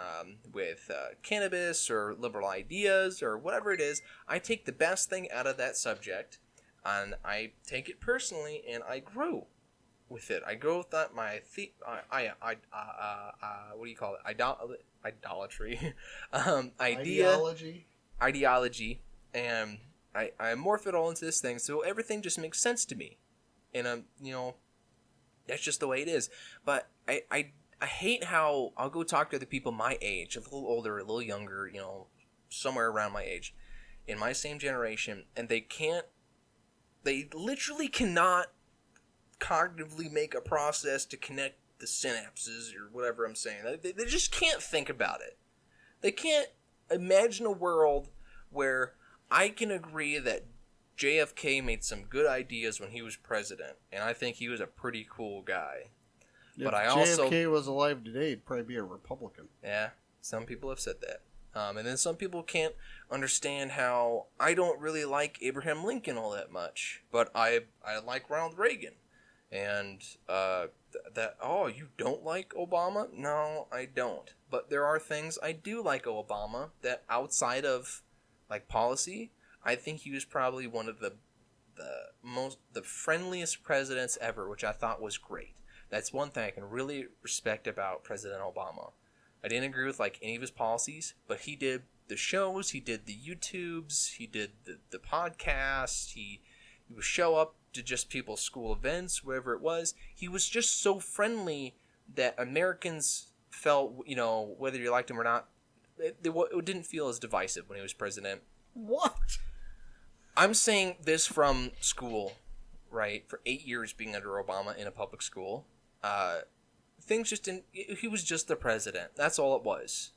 with cannabis or liberal ideas or whatever it is. I take the best thing out of that subject, and I take it personally, and I grow with it. I grow with that what do you call it? Idolatry, ideology, and I morph it all into this thing, so everything just makes sense to me. And, that's just the way it is. But I hate how I'll go talk to other people my age, a little older, a little younger, somewhere around my age, in my same generation, and they literally cannot cognitively make a process to connect the synapses or whatever I'm saying. They just can't think about it. They can't imagine a world where I can agree that JFK made some good ideas when he was president, and I think he was a pretty cool guy. If JFK was alive today, he'd probably be a Republican. Yeah, some people have said that. And then some people can't understand how I don't really like Abraham Lincoln all that much, but I like Ronald Reagan. And you don't like Obama? No, I don't. But there are things I do like Obama that outside of like policy, I think he was probably one of the friendliest presidents ever, which I thought was great. That's one thing I can really respect about President Obama. I didn't agree with like any of his policies, but he did the shows, he did the YouTubes, he did the podcasts, he would show up to just people's school events, wherever it was. He was just so friendly that Americans felt, whether you liked him or not, it didn't feel as divisive when he was president. What? I'm saying this from school, right? For 8 years being under Obama in a public school, things just didn't. He was just the president. That's all it was.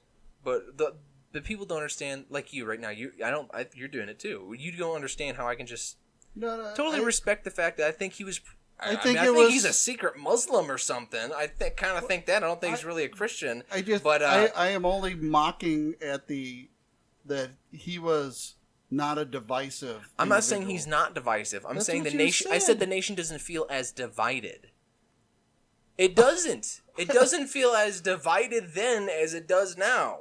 But the people don't understand, like you right now. You're doing it too. You don't understand how I can just totally respect the fact that I think he was. I think he's a secret Muslim or something. I kind of think that. I don't think he's really a Christian. I am only mocking at that he was not a divisive. I'm not saying he's not divisive. I'm saying the nation. I said the nation doesn't feel as divided. It doesn't. It doesn't feel as divided then as it does now.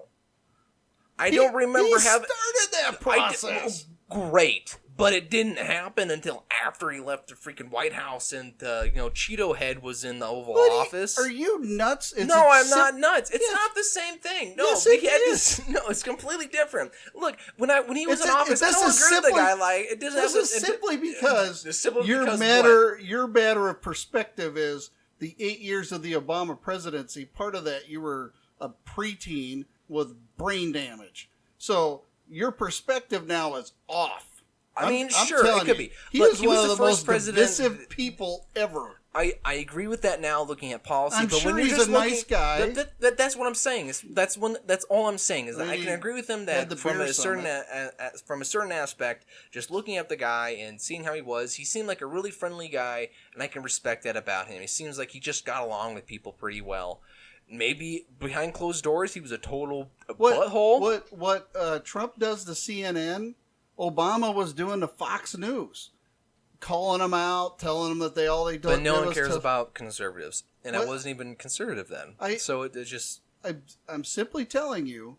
I don't remember he having... started that process. Great. But it didn't happen until after he left the freaking White House and, Cheeto Head was in the Oval Office. Are you nuts? No, I'm not nuts. It's not the same thing. No, yes, it is. No, it's completely different. Look, when he was in office, I this don't is agree with the simply- guy. Like, it doesn't This have is simply because what? your matter of perspective is the 8 years of the Obama presidency. Part of that, you were a preteen with brain damage. So your perspective now is off. I mean, I'm sure, it could be. He Look, is he one was of the the first most president. divisive people ever. I agree with that now, looking at policy. I'm but sure when you're he's just a nice guy. That's what I'm saying. That's all I'm saying is that I can agree with him had the that from beer a certain aspect, just looking at the guy and seeing how he seemed like a really friendly guy, and I can respect that about him. He seems like he just got along with people pretty well. Maybe behind closed doors, he was a total butthole. What Trump does to CNN, Obama was doing to Fox News, calling them out, telling them that they did. But no one cares about conservatives, and I wasn't even conservative then. So it just. I'm simply telling you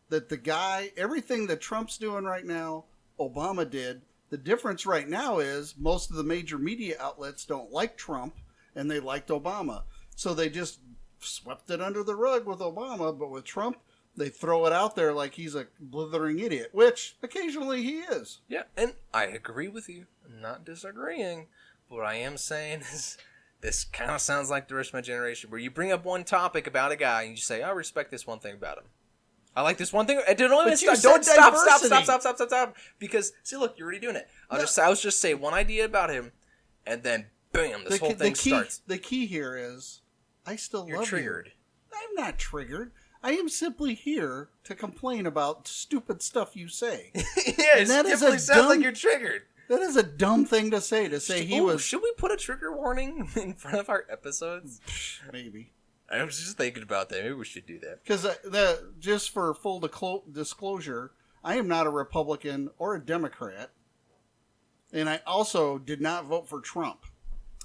that the guy, everything that Trump's doing right now, Obama did. The difference right now is most of the major media outlets don't like Trump, and they liked Obama, so they just swept it under the rug with Obama. But with Trump, they throw it out there like he's a blithering idiot, which occasionally he is. Yeah, and I agree with you. I'm not disagreeing. But what I am saying is this kind of sounds like the rest of my generation, where you bring up one topic about a guy and you say, I respect this one thing about him. I like this one thing. Don't stop. Because, see, look, you're already doing it. I'll just say one idea about him, and then, bam, this whole thing starts. The key here is, I still love you. You're triggered. I'm not triggered. I am simply here to complain about stupid stuff you say. Yeah, it definitely sounds like you're triggered. That is a dumb thing to say. Should we put a trigger warning in front of our episodes? Maybe. I was just thinking about that. Maybe we should do that. Because just for full disclosure, I am not a Republican or a Democrat. And I also did not vote for Trump.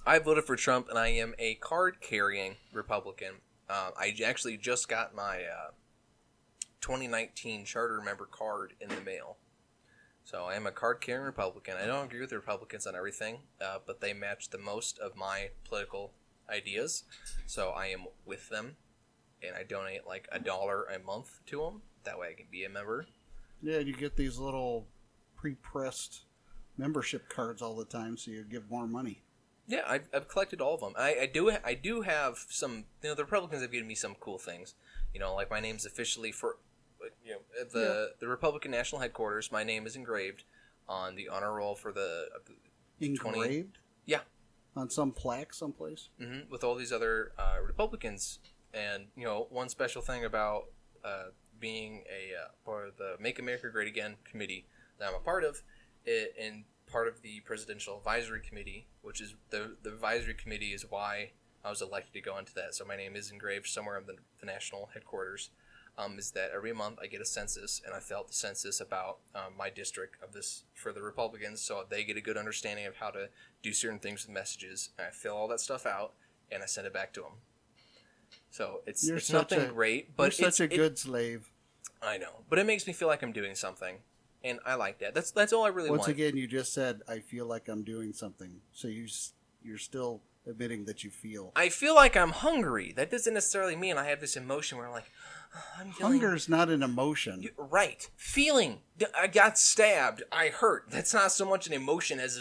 I voted for Trump, and I am a card-carrying Republican. I actually just got my 2019 charter member card in the mail. So I am a card-carrying Republican. I don't agree with the Republicans on everything, but they match the most of my political ideas. So I am with them, and I donate like $1 a month to them. That way I can be a member. Yeah, you get these little pre-pressed membership cards all the time, so you give more money. Yeah, I've collected all of them. I do have some. The Republicans have given me some cool things. Like my name's officially for, at the Republican National Headquarters. My name is engraved on the honor roll for the. Engraved? Yeah. On some plaque someplace. Mm-hmm. With all these other Republicans, and one special thing about being part of the Make America Great Again committee that I'm a part of, and part of the Presidential Advisory Committee, which is the advisory committee is why I was elected to go into that. So my name is engraved somewhere in the national headquarters. Is that every month I get a census, and I fill out the census about my district of this for the Republicans, so they get a good understanding of how to do certain things with messages. And I fill all that stuff out, and I send it back to them. So it's nothing great, but you're such a good slave. I know, but it makes me feel like I'm doing something. And I like that. That's all I really want. Once again, you just said, I feel like I'm doing something. So you're still admitting that you feel. I feel like I'm hungry. That doesn't necessarily mean I have this emotion where I'm like, I'm feeling... Hunger's not an emotion. Right. Feeling. I got stabbed. I hurt. That's not so much an emotion as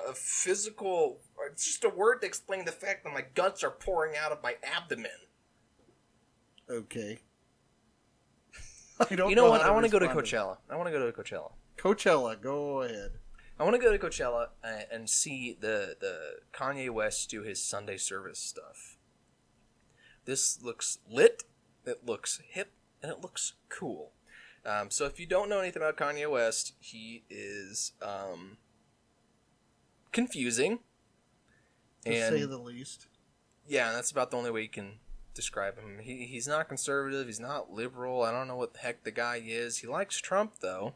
a physical... It's just a word to explain the fact that my guts are pouring out of my abdomen. Okay. I don't you know what? I want to go to Coachella. Coachella, go ahead. I want to go to Coachella and see the Kanye West do his Sunday service stuff. This looks lit, it looks hip, and it looks cool. So if you don't know anything about Kanye West, he is confusing. To say the least. Yeah, that's about the only way you can describe him. He's not conservative. He's not liberal. I don't know what the heck the guy is. He likes Trump though,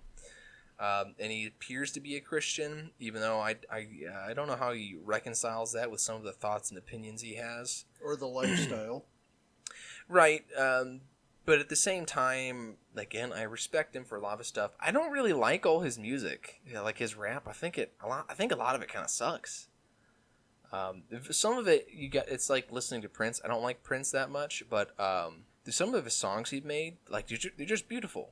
and he appears to be a Christian. Even though I don't know how he reconciles that with some of the thoughts and opinions he has, or the lifestyle. Right, But at the same time, again, I respect him for a lot of his stuff. I don't really like all his music, like his rap. I think a lot of it kind of sucks. Some of it it's like listening to Prince. I don't like Prince that much, but some of his songs he made, like they're just beautiful.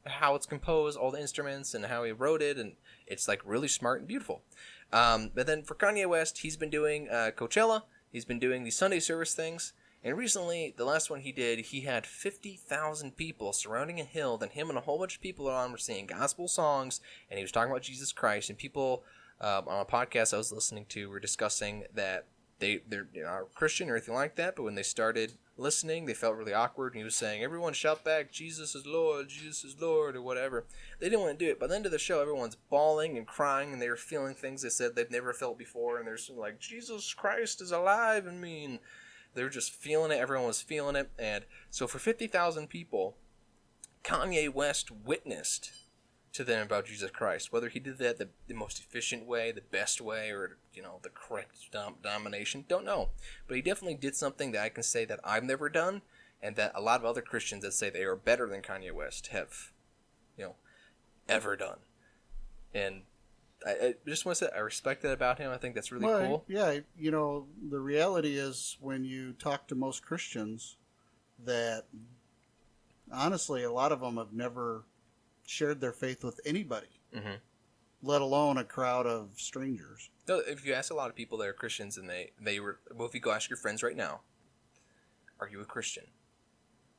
How it's composed, all the instruments, and how he wrote it, and it's like really smart and beautiful. But then for Kanye West, he's been doing Coachella. He's been doing these Sunday service things. And recently, the last one he did, he had 50,000 people surrounding a hill. Then him and a whole bunch of people on were singing gospel songs, and he was talking about Jesus Christ. And people on a podcast I was listening to were discussing that they're not Christian or anything like that, but when they started listening, they felt really awkward. And he was saying, "Everyone shout back, Jesus is Lord, Jesus is Lord," or whatever. They didn't want to do it. By the end of the show, everyone's bawling and crying, and they were feeling things they said they've never felt before. And they're like, "Jesus Christ is alive in me." And they were just feeling it. Everyone was feeling it. And so for 50,000 people, Kanye West witnessed to them about Jesus Christ. Whether he did that the most efficient way, the best way, or the correct domination, don't know. But he definitely did something that I can say that I've never done, and that a lot of other Christians that say they are better than Kanye West have, ever done. And I just want to say I respect that about him. I think that's really cool. Yeah, the reality is when you talk to most Christians that honestly a lot of them have never shared their faith with anybody, let alone a crowd of strangers. No, if you ask a lot of people that are Christians and they were, well, if you go ask your friends right now, are you a Christian?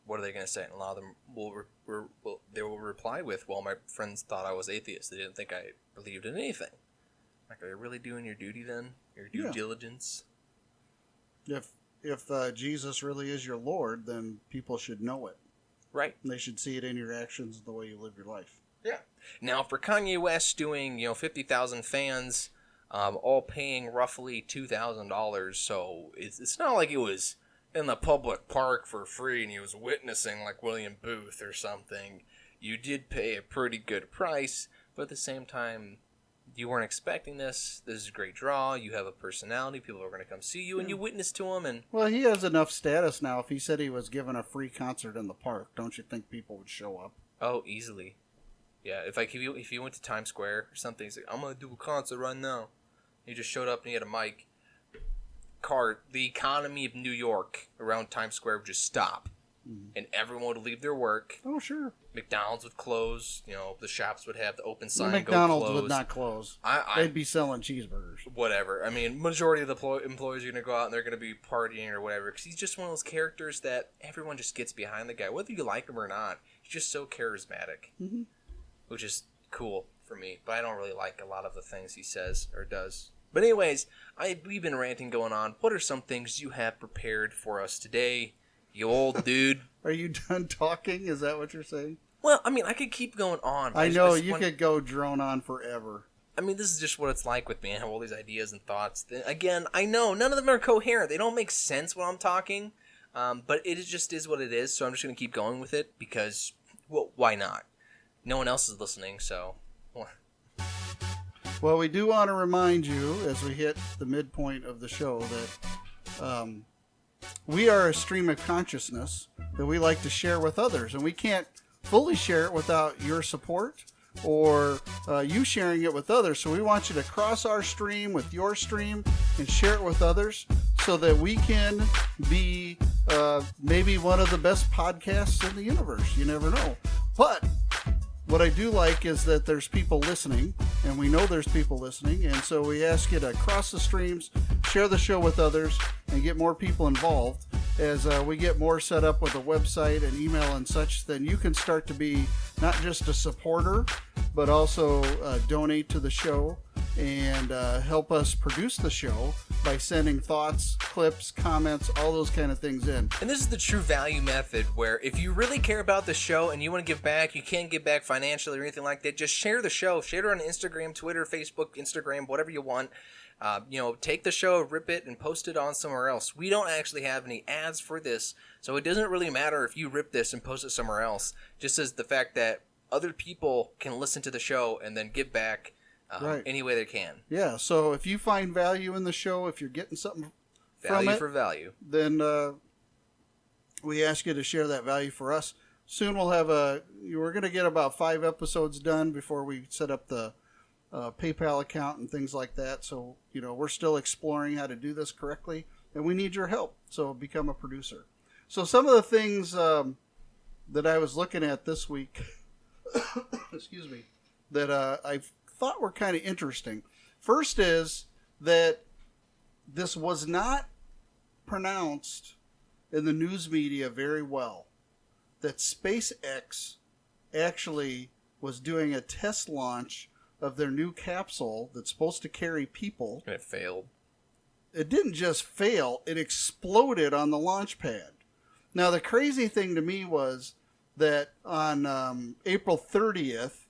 What are they going to say? And a lot of them will reply with, "Well, my friends thought I was atheist. They didn't think I believed in anything." Like, are you really doing your duty then? Your due diligence? If Jesus really is your Lord, then people should know it. Right. And they should see it in your actions, the way you live your life. Yeah. Now, for Kanye West doing 50,000 fans, all paying roughly $2,000, so it's not like it was in the public park for free and he was witnessing like William Booth or something. You did pay a pretty good price, but at the same time, you weren't expecting this. This is a great draw. You have a personality. People are going to come see you, and you witness to him. And well, he has enough status now. If he said he was giving a free concert in the park, don't you think people would show up? Oh, easily. Yeah, if you went to Times Square or something, he's like, "I'm going to do a concert right now." He just showed up and he had a mic. The economy of New York around Times Square would just stop, and everyone would leave their work. Oh, sure. McDonald's would close. The shops would have the open sign. McDonald's go close. would not close. They'd be selling cheeseburgers. Whatever. I mean, majority of the employees are going to go out and they're going to be partying or whatever, because he's just one of those characters that everyone just gets behind the guy, whether you like him or not. He's just so charismatic, which is cool for me. But I don't really like a lot of the things he says or does. But anyways, we've been ranting going on. What are some things you have prepared for us today, you old dude? Are you done talking? Is that what you're saying? Well, I mean, I could keep going on. I know, you could go drone on forever. I mean, this is just what it's like with me. I have all these ideas and thoughts. Again, I know, none of them are coherent. They don't make sense when I'm talking. But it just is what it is, so I'm just going to keep going with it because, well, why not? No one else is listening, so... Well, we do want to remind you, as we hit the midpoint of the show, that we are a stream of consciousness that we like to share with others, and we can't fully share it without your support or you sharing it with others. So we want you to cross our stream with your stream and share it with others so that we can be maybe one of the best podcasts in the universe. You never know. But what I do like is that there's people listening, and we know there's people listening, and so we ask you to cross the streams, share the show with others, and get more people involved. As we get more set up with a website and email and such, then you can start to be not just a supporter, but also donate to the show and help us produce the show by sending thoughts, clips, comments, all those kind of things in. And this is the true value method, where if you really care about the show and you want to give back, you can't give back financially or anything like that, just share the show. Share it on Instagram, Twitter, Facebook, Instagram, whatever you want. Take the show, rip it, and post it on somewhere else. We don't actually have any ads for this, so it doesn't really matter if you rip this and post it somewhere else. Just as the fact that other people can listen to the show and then give back any way they can. Yeah, so if you find value in the show, if you're getting something from it, for value, then we ask you to share that value for us. Soon we're going to get about 5 episodes done before we set up the PayPal account and things like that. So, we're still exploring how to do this correctly, and we need your help. So become a producer. So some of the things that I was looking at this week, excuse me, that I thought were kind of interesting. First is that this was not pronounced in the news media very well, that SpaceX actually was doing a test launch of their new capsule that's supposed to carry people. And it failed. It didn't just fail, it exploded on the launch pad. Now, the crazy thing to me was that on April 30th,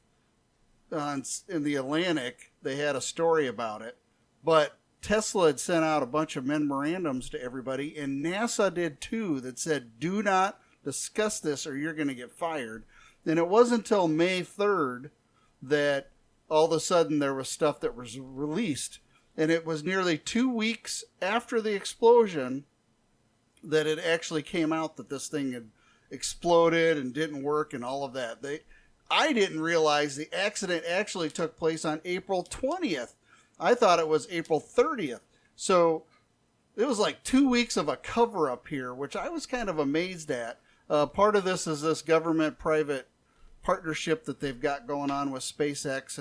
in the Atlantic, they had a story about it, but Tesla had sent out a bunch of memorandums to everybody, and NASA did too, that said, do not discuss this or you're going to get fired. And it wasn't until May 3rd that all of a sudden there was stuff that was released. And it was nearly 2 weeks after the explosion that it actually came out that this thing had exploded and didn't work and all of that. I didn't realize the accident actually took place on April 20th. I thought it was April 30th. So it was like 2 weeks of a cover-up here, which I was kind of amazed at. Part of this is this government-private partnership that they've got going on with SpaceX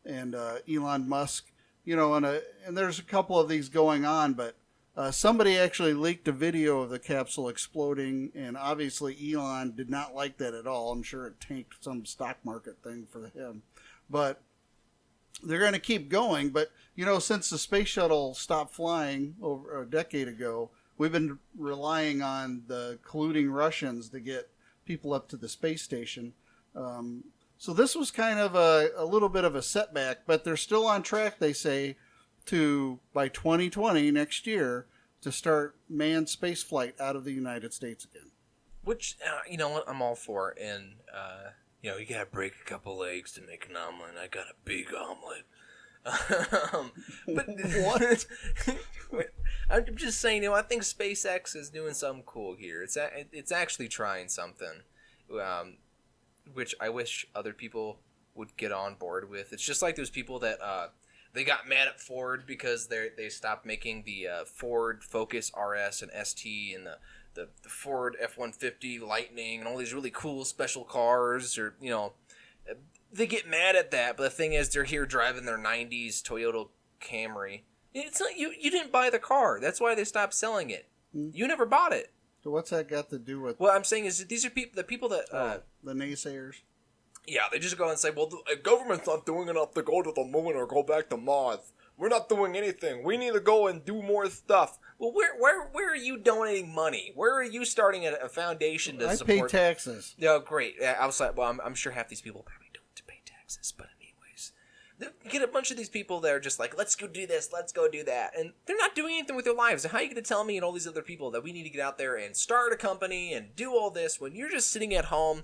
and Elon Musk. And there's a couple of these going on, but somebody actually leaked a video of the capsule exploding, and obviously Elon did not like that at all. I'm sure it tanked some stock market thing for him. But they're going to keep going. But, since the space shuttle stopped flying over a decade ago, we've been relying on the colluding Russians to get people up to the space station. So this was kind of a little bit of a setback, but they're still on track, they say, to, by 2020, next year, to start manned space flight out of the United States again. Which, you know what, I'm all for. And, you gotta break a couple legs to make an omelet. I got a big omelet. But What? I'm just saying, I think SpaceX is doing something cool here. It's actually trying something, which I wish other people would get on board with. It's just like those people that they got mad at Ford because they stopped making the Ford Focus RS and ST and the Ford F-150 Lightning and all these really cool special cars, or they get mad at that. But the thing is, they're here driving their 90s Toyota Camry. It's not you didn't buy the car. That's why they stopped selling it. You never bought it. So what's that got to do with... What I'm saying is that these are the people that... the naysayers? Yeah, they just go and say, well, the government's not doing enough to go to the moon or go back to Mars. We're not doing anything. We need to go and do more stuff. Well, where are you donating money? Where are you starting a foundation to support... I pay taxes. Yeah, great. Outside, well, I'm sure half these people probably don't pay taxes, but anyways. You get a bunch of these people that are just like, let's go do this, let's go do that. And they're not doing anything with their lives. And how are you going to tell me and all these other people that we need to get out there and start a company and do all this when you're just sitting at home...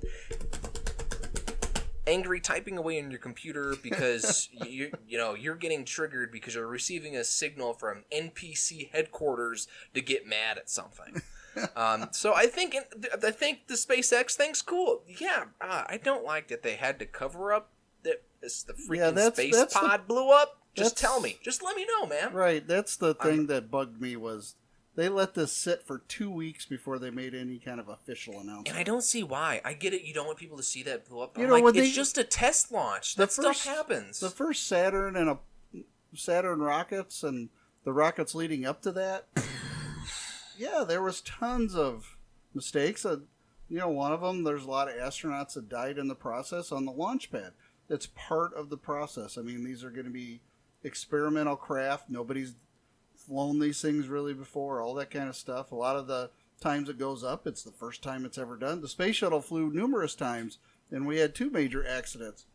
angry, typing away on your computer because you're getting triggered because you're receiving a signal from NPC headquarters to get mad at something. So I think the SpaceX thing's cool. Yeah, I don't like that they had to cover up that the freaking space pod blew up. Just tell me. Just let me know, man. Right. That's the thing that bugged me was they let this sit for 2 weeks before they made any kind of official announcement. And I don't see why. I get it. You don't want people to see that blow up. It's just a test launch. Stuff happens. The first Saturn and Saturn rockets and the rockets leading up to that, yeah, there was tons of mistakes. One of them, there's a lot of astronauts that died in the process on the launch pad. It's part of the process. I mean, these are going to be experimental craft. Nobody's flown these things really before, all that kind of stuff. A lot of the times it goes up, it's the first time it's ever done. The space shuttle flew numerous times, and we had 2 major accidents.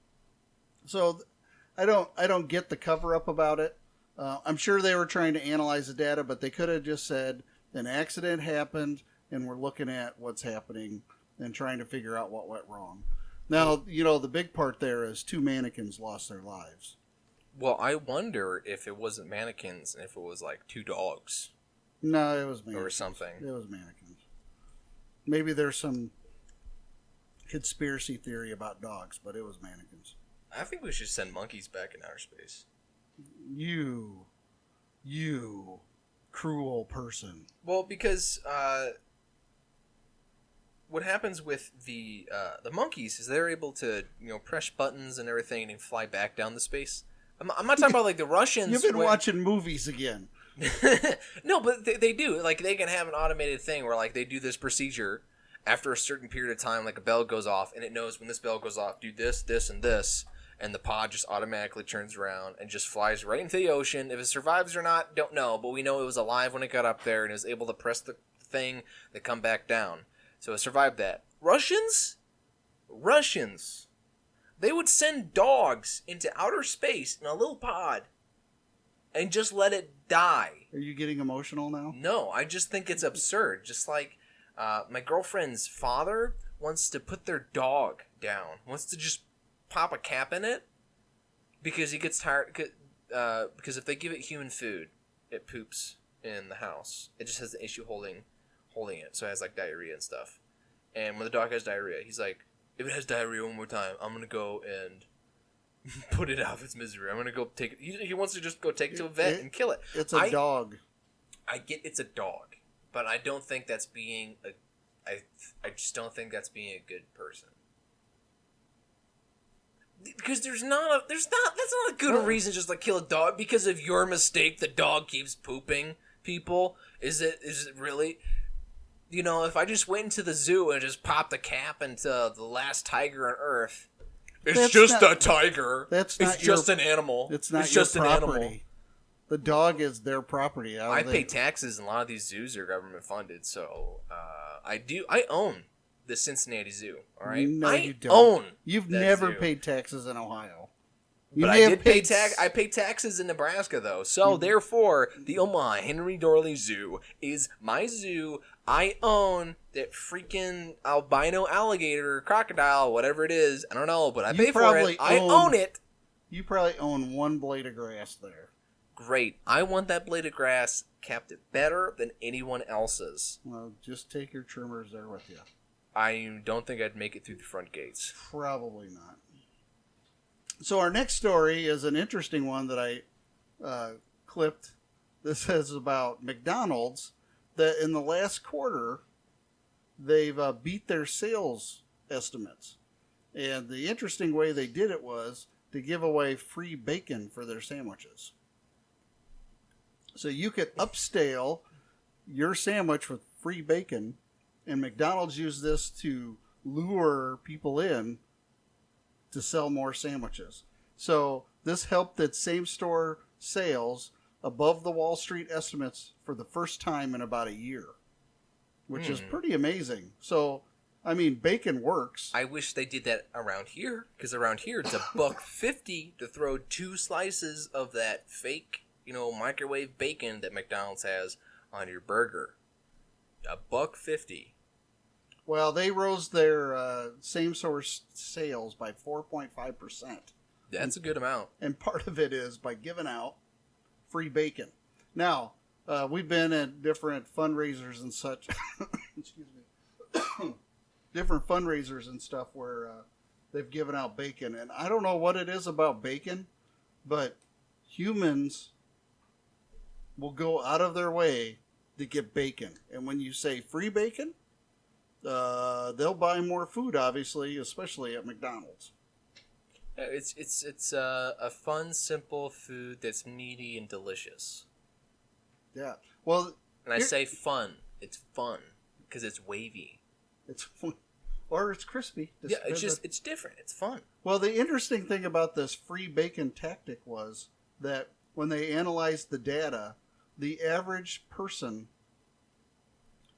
So I don't get the cover-up about it. I'm sure they were trying to analyze the data, but they could have just said an accident happened, and we're looking at what's happening and trying to figure out what went wrong. Now, the big part there is 2 mannequins lost their lives. Well, I wonder if it wasn't mannequins and if it was like 2 dogs. No, it was mannequins. Or something. It was mannequins. Maybe there's some conspiracy theory about dogs, but it was mannequins. I think we should send monkeys back in outer space. You cruel person. Well, because what happens with the monkeys is they're able to press buttons and everything and fly back down the space. I'm not talking about like the Russians. You've been watching movies again. No, but they do. Like they can have an automated thing where like they do this procedure after a certain period of time, like a bell goes off and it knows when this bell goes off, do this, this, and this, and the pod just automatically turns around and just flies right into the ocean. If it survives or not, don't know, but we know it was alive when it got up there and it was able to press the thing that come back down. So it survived that. Russians, they would send dogs into outer space in a little pod and just let it die. Are you getting emotional now? No, I just think it's absurd. Just like my girlfriend's father wants to put their dog down, wants to just pop a cap in it because he gets tired. Because if they give it human food, it poops in the house. It just has the issue holding it, so it has like diarrhea and stuff. And when the dog has diarrhea, he's like, if it has diarrhea one more time, I'm gonna go and put it out of its misery. I'm gonna go take it. He wants to just go take it to a vet and kill it. It's a dog. I get it's a dog, but I don't think that's being I just don't think that's being a good person. Because that's not a good reason just to kill a dog because of your mistake. The dog keeps pooping people. Is it really? If I just went into the zoo and just popped a cap into the last tiger on Earth, it's just a tiger. It's just an animal. It's not just your an property. animal. The dog is their property. I pay taxes, and a lot of these zoos are government funded. So I own the Cincinnati Zoo. All right, no, you don't. Own. You've never paid taxes in Ohio. But I did pay I pay taxes in Nebraska though. So therefore, the Omaha Henry Dorley Zoo is my zoo. I own that freaking albino alligator, crocodile, whatever it is. I don't know, but I pay for it. I own it. You probably own one blade of grass there. Great. I want that blade of grass kept better than anyone else's. Well, just take your trimmers there with you. I don't think I'd make it through the front gates. Probably not. So our next story is an interesting one that I clipped. This is about McDonald's, that in the last quarter, they've beat their sales estimates. And the interesting way they did it was to give away free bacon for their sandwiches. So you could upscale your sandwich with free bacon, and McDonald's used this to lure people in to sell more sandwiches. So this helped its same-store sales above the Wall Street estimates for the first time in about a year, which is pretty amazing. So, I mean, bacon works. I wish they did that around here, because around here it's $1.50 to throw 2 slices of that fake, microwave bacon that McDonald's has on your burger. $1.50. Well, they rose their same-store sales by 4.5%. That's a good amount. And part of it is by giving out free bacon. Now, we've been at different fundraisers and such. Excuse me. Different fundraisers and stuff where they've given out bacon. And I don't know what it is about bacon, but humans will go out of their way to get bacon. And when you say free bacon, they'll buy more food, obviously, especially at McDonald's. It's a fun, simple food that's meaty and delicious. Yeah. Well, and I say fun. It's fun because it's wavy. It's fun. Or it's crispy. It's different. It's fun. Well, the interesting thing about this free bacon tactic was that when they analyzed the data, the average person,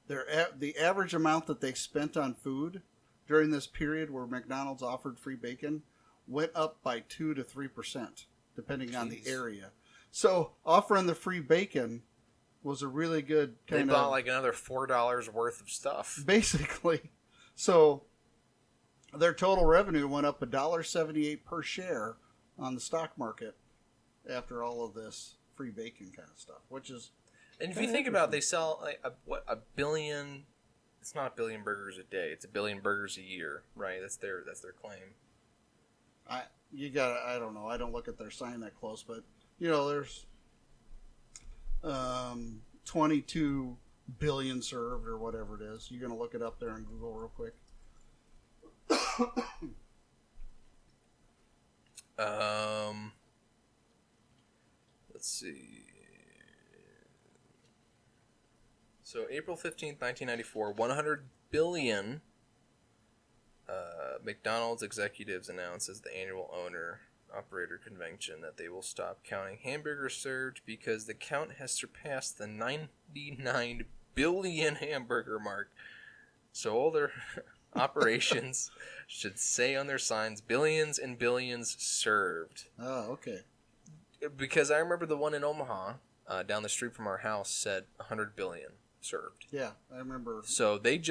the average amount that they spent on food during this period where McDonald's offered free bacon went up by 2 to 3%, depending on the area. So offering the free bacon was a really good kind of... They bought like another $4 worth of stuff. Basically. So their total revenue went up $1.78 per share on the stock market after all of this free bacon kind of stuff, which is... And if you think about it, they sell like $1 billion it's not a billion burgers a day. It's a billion burgers a year, right? That's their claim. I don't know. I don't look at their sign that close, but there's 22 billion served or whatever it is. You're gonna look it up there on Google real quick. Let's see. So April 15th, 1994, 100 billion McDonald's executives announced as the annual owner-operator convention that they will stop counting hamburgers served because the count has surpassed the 99 billion hamburger mark. So all their operations should say on their signs, billions and billions served. Oh, okay. Because I remember the one in Omaha, down the street from our house, said 100 billion served. Yeah, I remember. So they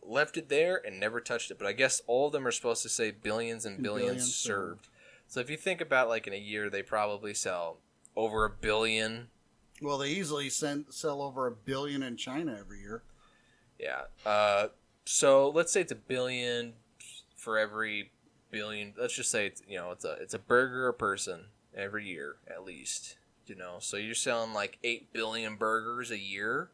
left it there and never touched it. But I guess all of them are supposed to say billions and billions served. So if you think about, like, in a year, they probably sell over 1 billion. Well, they easily sell over 1 billion in China every year. Yeah. So let's say it's 1 billion for every billion. Let's just say it's a burger a person every year at least. So you're selling like 8 billion burgers a year.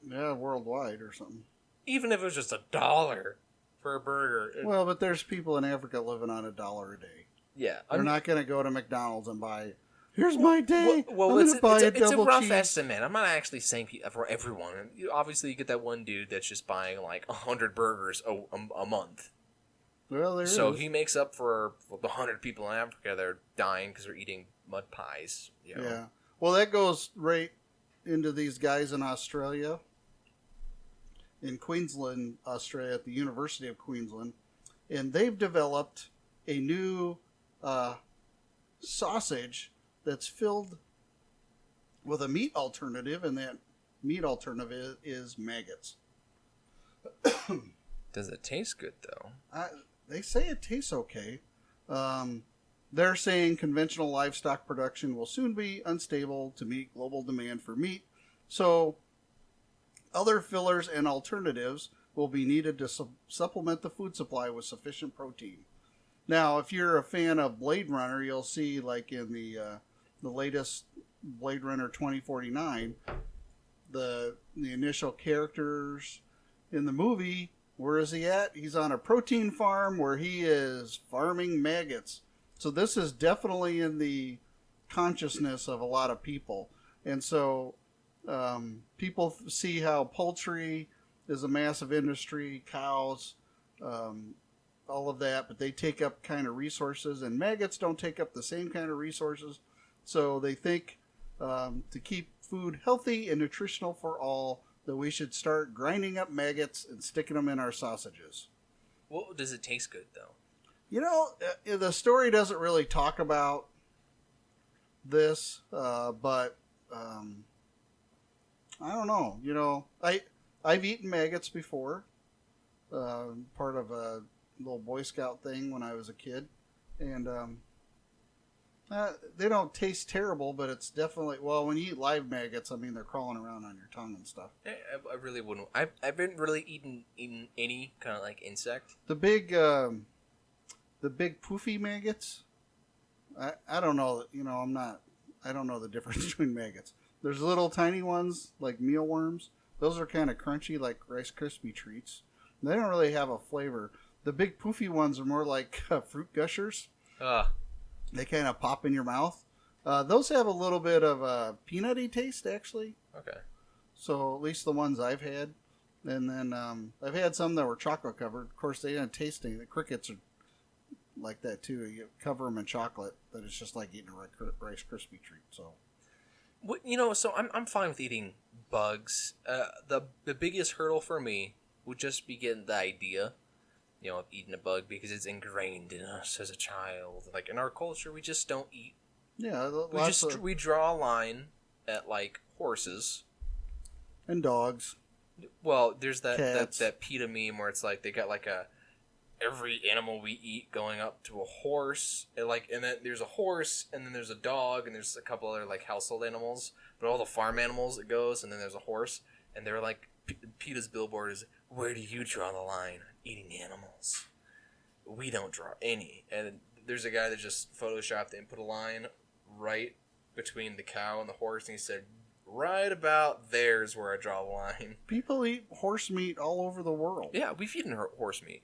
Yeah, worldwide or something. Even if it was just $1 for a burger. Well, but there's people in Africa living on $1 a day. Yeah, they're not going to go to McDonald's and buy. Here's my day. Well, I'm going to buy a it's double a rough cheese. estimate. I'm not actually saying for everyone. Obviously, you get that one dude that's just buying like 100 burgers a month. Well, there so is. He makes up for the 100 people in Africa that are dying because they're eating mud pies. Yeah. Well, that goes right into these guys in Australia. In Queensland, Australia, at the University of Queensland. And they've developed a new sausage that's filled with a meat alternative, and that meat alternative is maggots. Does it taste good, though? They say it tastes okay. They're saying conventional livestock production will soon be unstable to meet global demand for meat. So other fillers and alternatives will be needed to supplement the food supply with sufficient protein. Now, if you're a fan of Blade Runner, you'll see, like in the latest Blade Runner 2049, the initial characters in the movie, where is he at? He's on a protein farm where he is farming maggots. So this is definitely in the consciousness of a lot of people. And so people see how poultry is a massive industry, cows, all of that, but they take up kind of resources, and maggots don't take up the same kind of resources. So they think to keep food healthy and nutritional for all, that we should start grinding up maggots and sticking them in our sausages. Well, does it taste good, though? The story doesn't really talk about this, but I don't know. I've eaten maggots before, part of a little Boy Scout thing when I was a kid, and they don't taste terrible, but it's definitely, well, when you eat live maggots, I mean, they're crawling around on your tongue and stuff. I really wouldn't. I've been really eaten any kind of like insect. The big poofy maggots, I don't know. I don't know the difference between maggots. There's little tiny ones like mealworms. Those are kind of crunchy, like Rice Krispie treats. They don't really have a flavor. The big poofy ones are more like fruit gushers. They kind of pop in your mouth. Those have a little bit of a peanutty taste, actually. Okay. So at least the ones I've had. And then I've had some that were chocolate covered. Of course, they didn't taste anything. The crickets are like that too. You cover them in chocolate, but it's just like eating a Rice Krispie treat. So, so I'm fine with eating bugs. The biggest hurdle for me would just be getting the idea, of eating a bug, because it's ingrained in us as a child. Like in our culture, we just don't eat. Yeah, we draw a line at like horses and dogs. Well, there's that PETA meme where it's like they got like every animal we eat going up to a horse, and then there's a horse, and then there's a dog, and there's a couple other like household animals, but all the farm animals it goes, and then there's a horse, and they're like PETA's billboard is, where do you draw the line on eating animals? We don't draw any. And there's a guy that just photoshopped it and put a line right between the cow and the horse, and he said, right about there's where I draw the line. People eat horse meat all over the world. Yeah, we've eaten horse meat.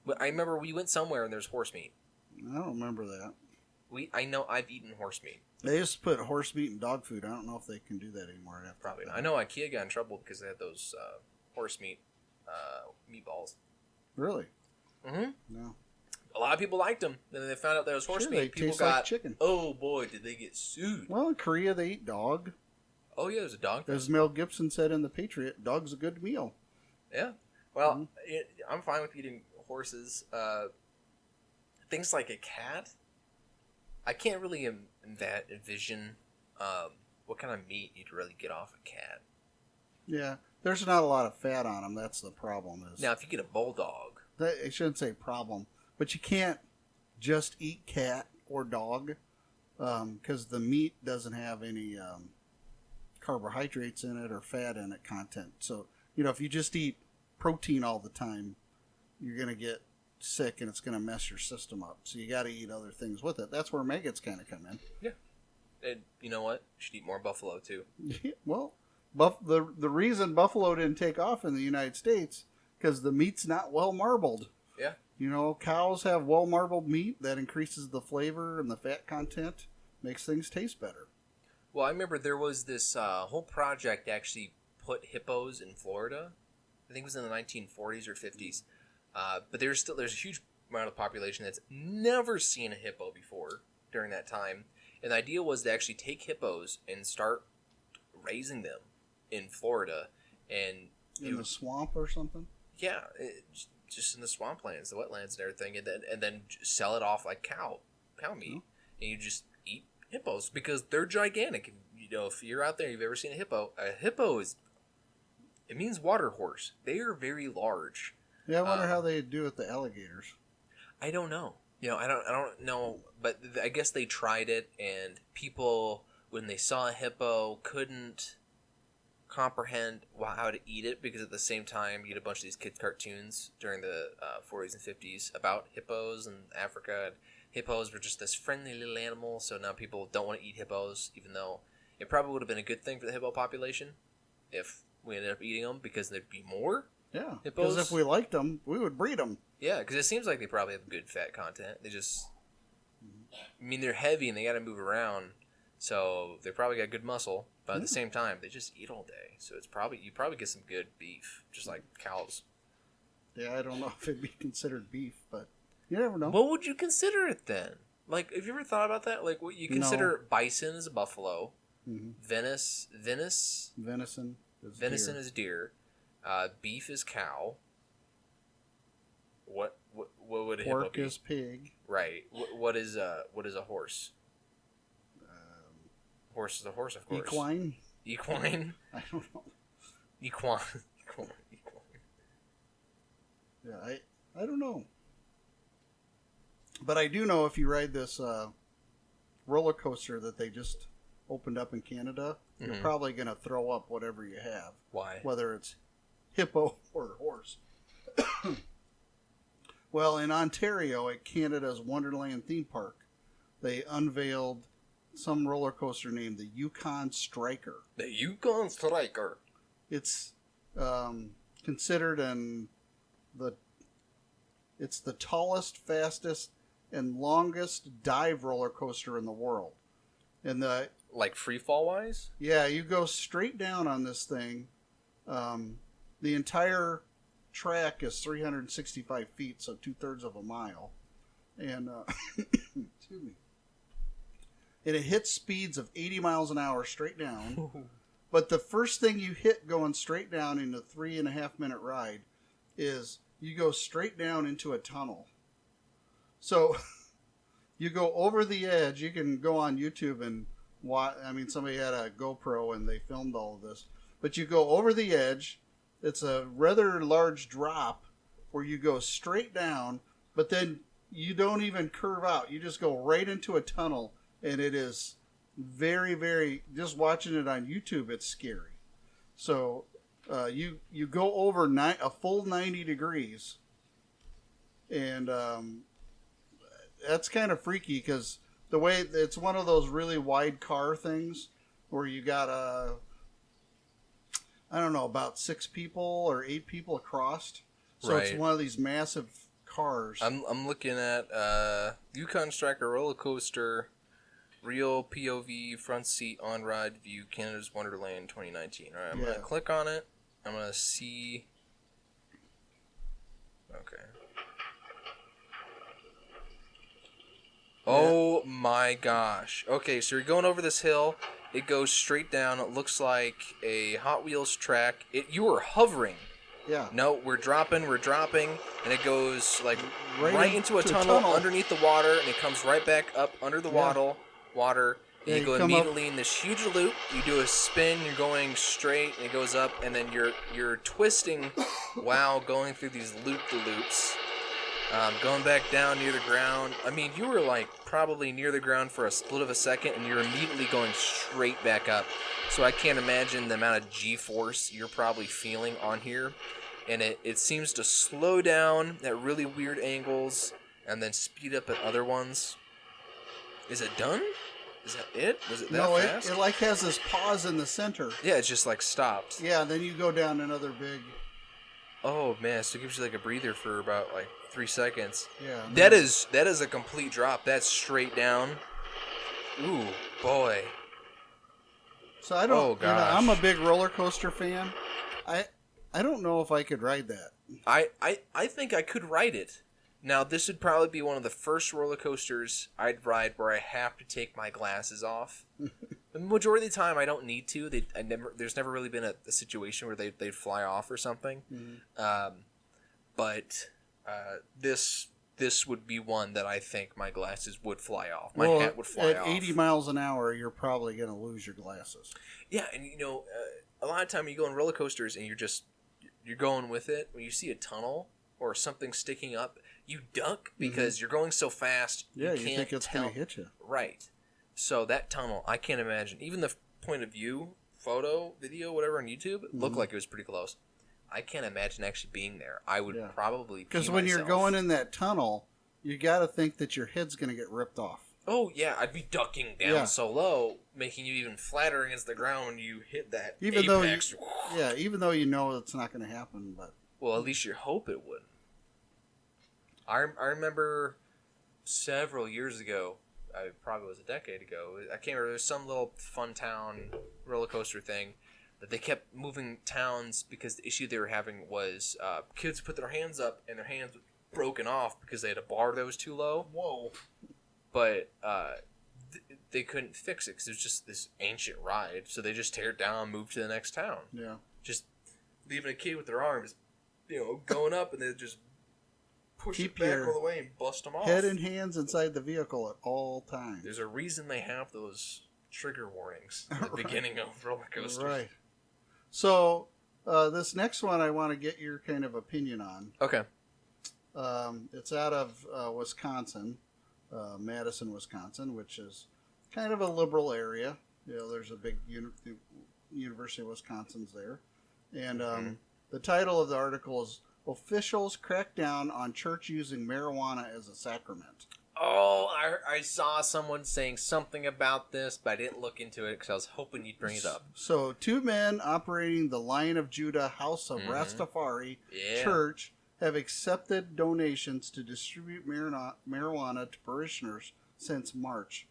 But I remember we went somewhere and there's horse meat. I don't remember that. I know I've eaten horse meat. They used to put horse meat in dog food. I don't know if they can do that anymore. Probably not. I know IKEA got in trouble because they had those horse meat meatballs. Really? Mm-hmm. No. A lot of people liked them. Then they found out there was horse meat. They People taste got like chicken. Oh boy, did they get sued? Well, in Korea they eat dog. Oh yeah, there's a dog. As Mel Gibson said in The Patriot, dog's a good meal. Yeah. Well, I'm fine with eating horses. Things like a cat, I can't really envision what kind of meat you'd really get off a cat. Yeah, there's not a lot of fat on them. That's the problem. Now, if you get a bulldog, I shouldn't say problem, but you can't just eat cat or dog because the meat doesn't have any carbohydrates in it or fat in it content. So, if you just eat protein all the time, you're going to get sick and it's going to mess your system up. So you got to eat other things with it. That's where maggots kind of come in. Yeah. And you know what? You should eat more buffalo too. Yeah, well, the reason buffalo didn't take off in the United States because the meat's not well marbled. Yeah. Cows have well marbled meat that increases the flavor and the fat content, makes things taste better. Well, I remember there was this whole project to actually put hippos in Florida. I think it was in the 1940s or 50s. But there's a huge amount of the population that's never seen a hippo before during that time. And the idea was to actually take hippos and start raising them in Florida. And in the swamp or something? Yeah, just in the swamplands, the wetlands and everything. And then sell it off like cow meat. Mm-hmm. And you just eat hippos because they're gigantic. If you're out there and you've ever seen a hippo it means water horse. They are very large. Yeah, I wonder how they do with the alligators. I don't know. I don't know, but I guess they tried it, and people, when they saw a hippo, couldn't comprehend how to eat it, because at the same time, you get a bunch of these kids' cartoons during the 40s and 50s about hippos in Africa, and hippos were just this friendly little animal, so now people don't want to eat hippos, even though it probably would have been a good thing for the hippo population if we ended up eating them, because there'd be more. Yeah, because if we liked them, we would breed them. Yeah, because it seems like they probably have good fat content. They just, they're heavy and they got to move around, so they probably got good muscle. But at the same time, they just eat all day, so you probably get some good beef, just like cows. Yeah, I don't know if it'd be considered beef, but you never know. What would you consider it then? Like, have you ever thought about that? Like, what you consider bison is a buffalo, venison is deer. Beef is cow. What would a hippo be? Pork is pig. Right. What is a horse? Horse is a horse, of course. Equine. I don't know. Equine. Yeah, I don't know. But I do know if you ride this roller coaster that they just opened up in Canada, you're probably going to throw up whatever you have. Why? Whether it's hippo or horse. Well, in Ontario at Canada's Wonderland theme park, they unveiled some roller coaster named the Yukon Striker. The Yukon Striker. It's considered it's the tallest, fastest, and longest dive roller coaster in the world. And like free fall wise? Yeah, you go straight down on this thing. The entire track is 365 feet, so 2/3 of a mile. And, excuse me. And it hits speeds of 80 miles an hour straight down. But the first thing you hit going straight down in a 3.5 minute ride is you go straight down into a tunnel. So you go over the edge. You can go on YouTube and watch. I mean, somebody had a GoPro and they filmed all of this. But you go over the edge. It's a rather large drop where you go straight down, but then you don't even curve out. You just go right into a tunnel, and it is very, very, just watching it on YouTube, it's scary. So you go over a full 90 degrees, and that's kind of freaky because the way it's one of those really wide car things where you got I don't know, about 6 people or 8 people across. So Right. it's one of these massive cars. I'm looking at Yukon Striker roller coaster, real POV front seat on ride view, Canada's Wonderland 2019. All right, I'm gonna click on it. I'm gonna see. Okay. Oh my gosh. Okay, so you're going over this hill. It goes straight down. It looks like a Hot Wheels track. You were hovering. Yeah. No, we're dropping, and it goes like Right right into a into a tunnel tunnel. underneath the water, and it comes right back up under the water. Yeah, And you you go come immediately in this huge loop. You do a spin. You're going straight, and it goes up, and then you're twisting while going through these loop-de-loops. Going back down near the ground. I mean, you were like probably near the ground for a split of a second, and you're immediately going straight back up. So I can't imagine the amount of G-force you're probably feeling on here. And it seems to slow down at really weird angles and then speed up at other ones. Is it done? Is that it? Was it that fast? No, it like has this pause in the center. Yeah, it just like stops. Yeah, and then you go down another big. Oh man, so it gives you like a breather for about like 3 seconds. Yeah. That is a complete drop. That's straight down. Ooh, boy. So I don't. Oh, gosh. I'm a big roller coaster fan. I don't know if I could ride that. I think I could ride it. Now, this would probably be one of the first roller coasters I'd ride where I have to take my glasses off. The majority of the time, I don't need to. There's never really been a situation where they'd fly off or something. Mm-hmm. But this would be one that I think my glasses would fly off. My hat would fly off. At 80 miles an hour, you're probably going to lose your glasses. Yeah, and a lot of time you go on roller coasters and you're going with it. When you see a tunnel or something sticking up, you duck because you're going so fast. Yeah, you can't think it's tell. going to hit you. Right. So that tunnel, I can't imagine. Even the point of view, photo, video, whatever on YouTube, it looked like it was pretty close. I can't imagine actually being there. I would probably because when you're going in that tunnel, you got to think that your head's going to get ripped off. Oh yeah, I'd be ducking down so low, making you even flatter against the ground when you hit that apex. Even though you know it's not going to happen, but well, at least you hope it wouldn't. I remember several years ago, probably was a decade ago. I can't remember. There's some little fun town roller coaster thing that they kept moving towns because the issue they were having was kids put their hands up and their hands were broken off because they had a bar that was too low. whoa. But they couldn't fix it because it was just this ancient ride. So they just tear it down and move to the next town. Yeah. Just leaving a kid with their arms, going up and they just push Keep it back your all the way and bust them off. Head and hands inside the vehicle at all times. There's a reason they have those trigger warnings at the beginning of roller coasters. Right. So this next one I want to get your kind of opinion on. Okay. It's out of Wisconsin. Madison, Wisconsin, which is kind of a liberal area. There's a big University of Wisconsin's there. And the title of the article is Officials Crack Down on Church Using Marijuana as a Sacrament. Oh, I saw someone saying something about this, but I didn't look into it because I was hoping you'd bring it up. So 2 men operating the Lion of Judah House of Rastafari Church have accepted donations to distribute marijuana to parishioners since March.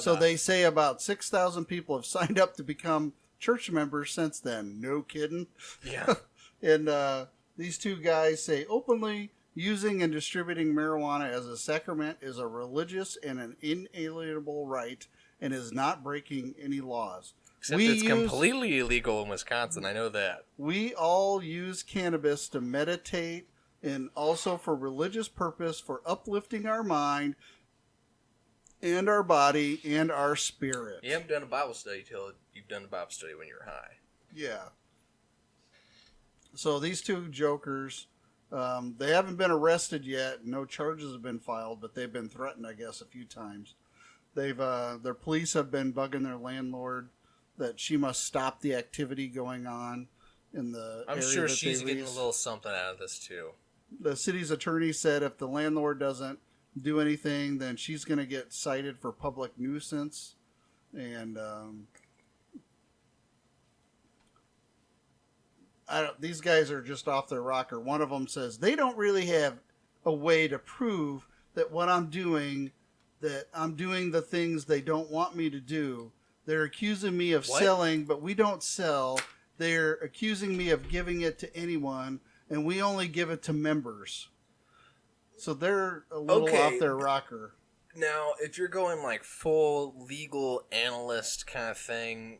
So they say about 6,000 people have signed up to become church members since then. No kidding. Yeah. And these 2 guys say openly using and distributing marijuana as a sacrament is a religious and an inalienable right and is not breaking any laws. Except it's completely illegal in Wisconsin. I know that. We all use cannabis to meditate and also for religious purpose, for uplifting our mind and our body and our spirit. You haven't done a Bible study till you've done a Bible study when you're high. Yeah. So these 2 jokers, they haven't been arrested yet. No charges have been filed, but they've been threatened, I guess, a few times. Their police have been bugging their landlord. that she must stop the activity going on in the I'm area sure that she's they getting a lease. little something out of this too. The city's attorney said if the landlord doesn't do anything, then she's going to get cited for public nuisance. And these guys are just off their rocker. One of them says they don't really have a way to prove that what I'm doing, that I'm doing the things they don't want me to do. They're accusing me of selling, but we don't sell. They're accusing me of giving it to anyone, and we only give it to members. So they're a little off their rocker. Now, if you're going like full legal analyst kind of thing,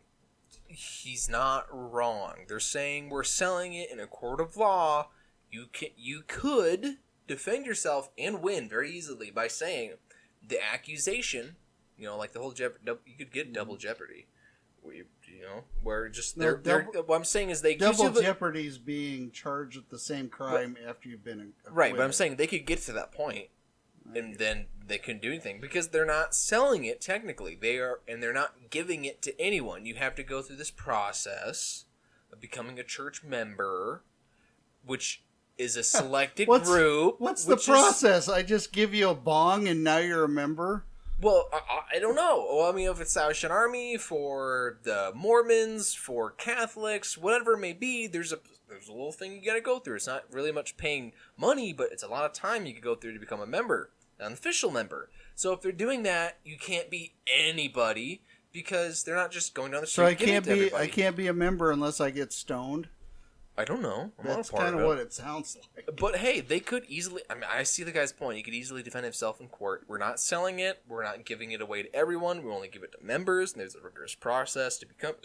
he's not wrong. They're saying we're selling it in a court of law. You could defend yourself and win very easily by saying the accusation, like the whole you could get double jeopardy. Where just what I'm saying is they double jeopardy's being charged with the same crime after you've been acquitted. Right, but I'm saying they could get to that point, and then they couldn't do anything because they're not selling it technically. They're not giving it to anyone. You have to go through this process of becoming a church member, which is a selected group. What's the process? I just give you a bong and now you're a member? Well, I don't know. Well, I mean, if it's Salvation Army, for the Mormons, for Catholics, whatever it may be, there's a little thing you got to go through. It's not really much paying money, but it's a lot of time you could go through to become a member, an official member. So if they're doing that, you can't be anybody because they're not just going down the street. So I can't be a member unless I get stoned. I don't know. That's kind of what it sounds like. But hey, they could easily... I mean, I see the guy's point. He could easily defend himself in court. We're not selling it. We're not giving it away to everyone. We only give it to members. And there's a rigorous process to become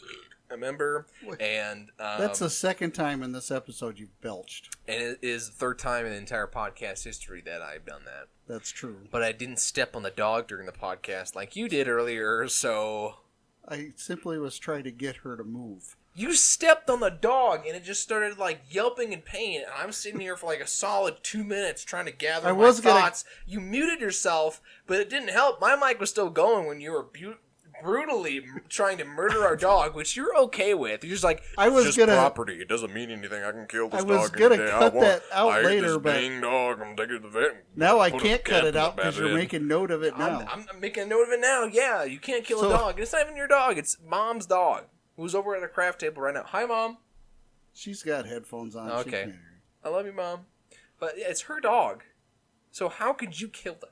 a member. And that's the second time in this episode you've belched. And it is the third time in the entire podcast history that I've done that. That's true. But I didn't step on the dog during the podcast like you did earlier, so... I simply was trying to get her to move. You stepped on the dog, and it just started, yelping in pain, and I'm sitting here for, a solid 2 minutes trying to gather my thoughts. You muted yourself, but it didn't help. My mic was still going when you were brutally trying to murder our dog, which you're okay with. You're just like, it's just property. It doesn't mean anything. I can kill this dog. I was going to cut that out later, but... dang dog, I'm taking it to the vet. Now I can't cut it out because you're making note of it now. I'm making a note of it now. Yeah, you can't kill a dog. It's not even your dog. It's Mom's dog, who's over at a craft table right now. Hi, Mom. She's got headphones on. Okay. I love you, Mom. But it's her dog. So how could you kill that dog?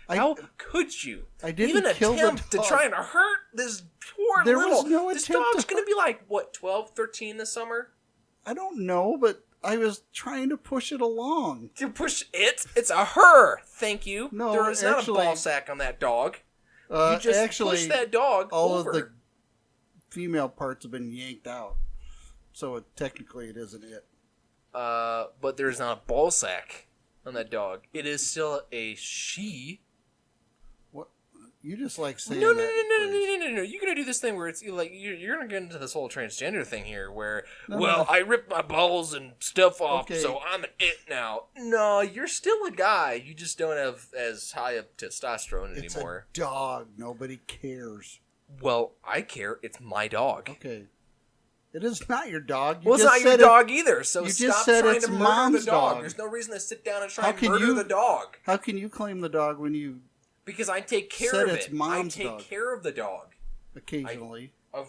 How could you? I didn't even kill attempt the dog. to try and hurt this poor there little... was no this attempt dog's to going to be 12, 13 this summer? I don't know, but I was trying to push it along. To push it? It's a her. Thank you. No, there is not a ball sack on that dog. You just push that dog all over. Of the female parts have been yanked out, so technically it isn't it. But there's not a ball sack on that dog. It is still a she. What? You just like saying No. You're gonna do this thing where it's you're gonna get into this whole transgender thing here, where I ripped my balls and stuff off, so I'm an it now. No, you're still a guy. You just don't have as high of testosterone anymore. It's a dog. Nobody cares. Well, I care. It's my dog. Okay. It is not your dog. It's not your dog either, so you stop just said trying it's to murder Mom's the dog. dog. There's no reason to sit down and try and murder the dog. How can you claim the dog when you... Because I take care said of it's it. Mom's I take dog. care of the dog. Occasionally. A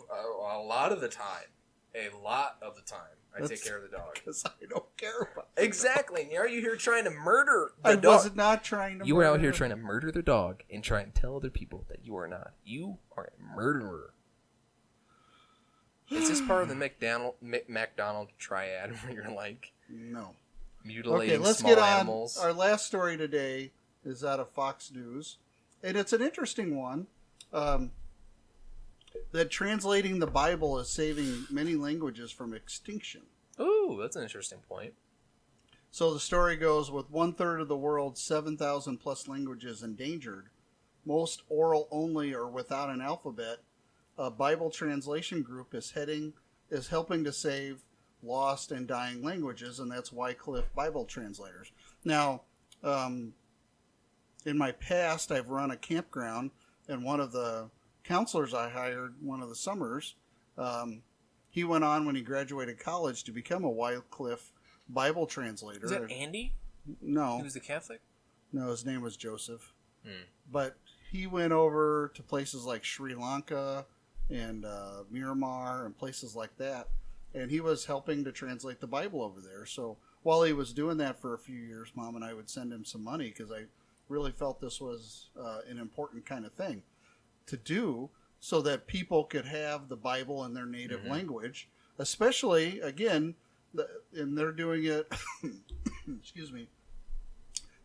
lot of the time. A lot of the time. I take care of the dog. Because I don't care about it. Exactly. And are you here trying to murder the dog? I was not trying to You were out here trying to murder the dog and try and tell other people that you are not. You are a murderer. Is this part of the McDonald triad where you're no. Mutilating let's small get on. animals? Our last story today is out of Fox News. And it's an interesting one. That translating the Bible is saving many languages from extinction. Ooh, that's an interesting point. So the story goes, with 1/3 of the world's 7,000 plus languages endangered, most oral only or without an alphabet, a Bible translation group is helping to save lost and dying languages, and that's Wycliffe Bible Translators. Now, in my past, I've run a campground, and one of the counselors I hired one of the summers He went on when he graduated college to become a Wycliffe Bible translator. Is that Andy? No. He was the Catholic? No, his name was Joseph. Hmm. But he went over to places like Sri Lanka and Myanmar and places like that. And he was helping to translate the Bible over there. So while he was doing that for a few years, Mom and I would send him some money because I really felt this was an important kind of thing to do so that people could have the Bible in their native language, especially, again, and they're doing it, excuse me,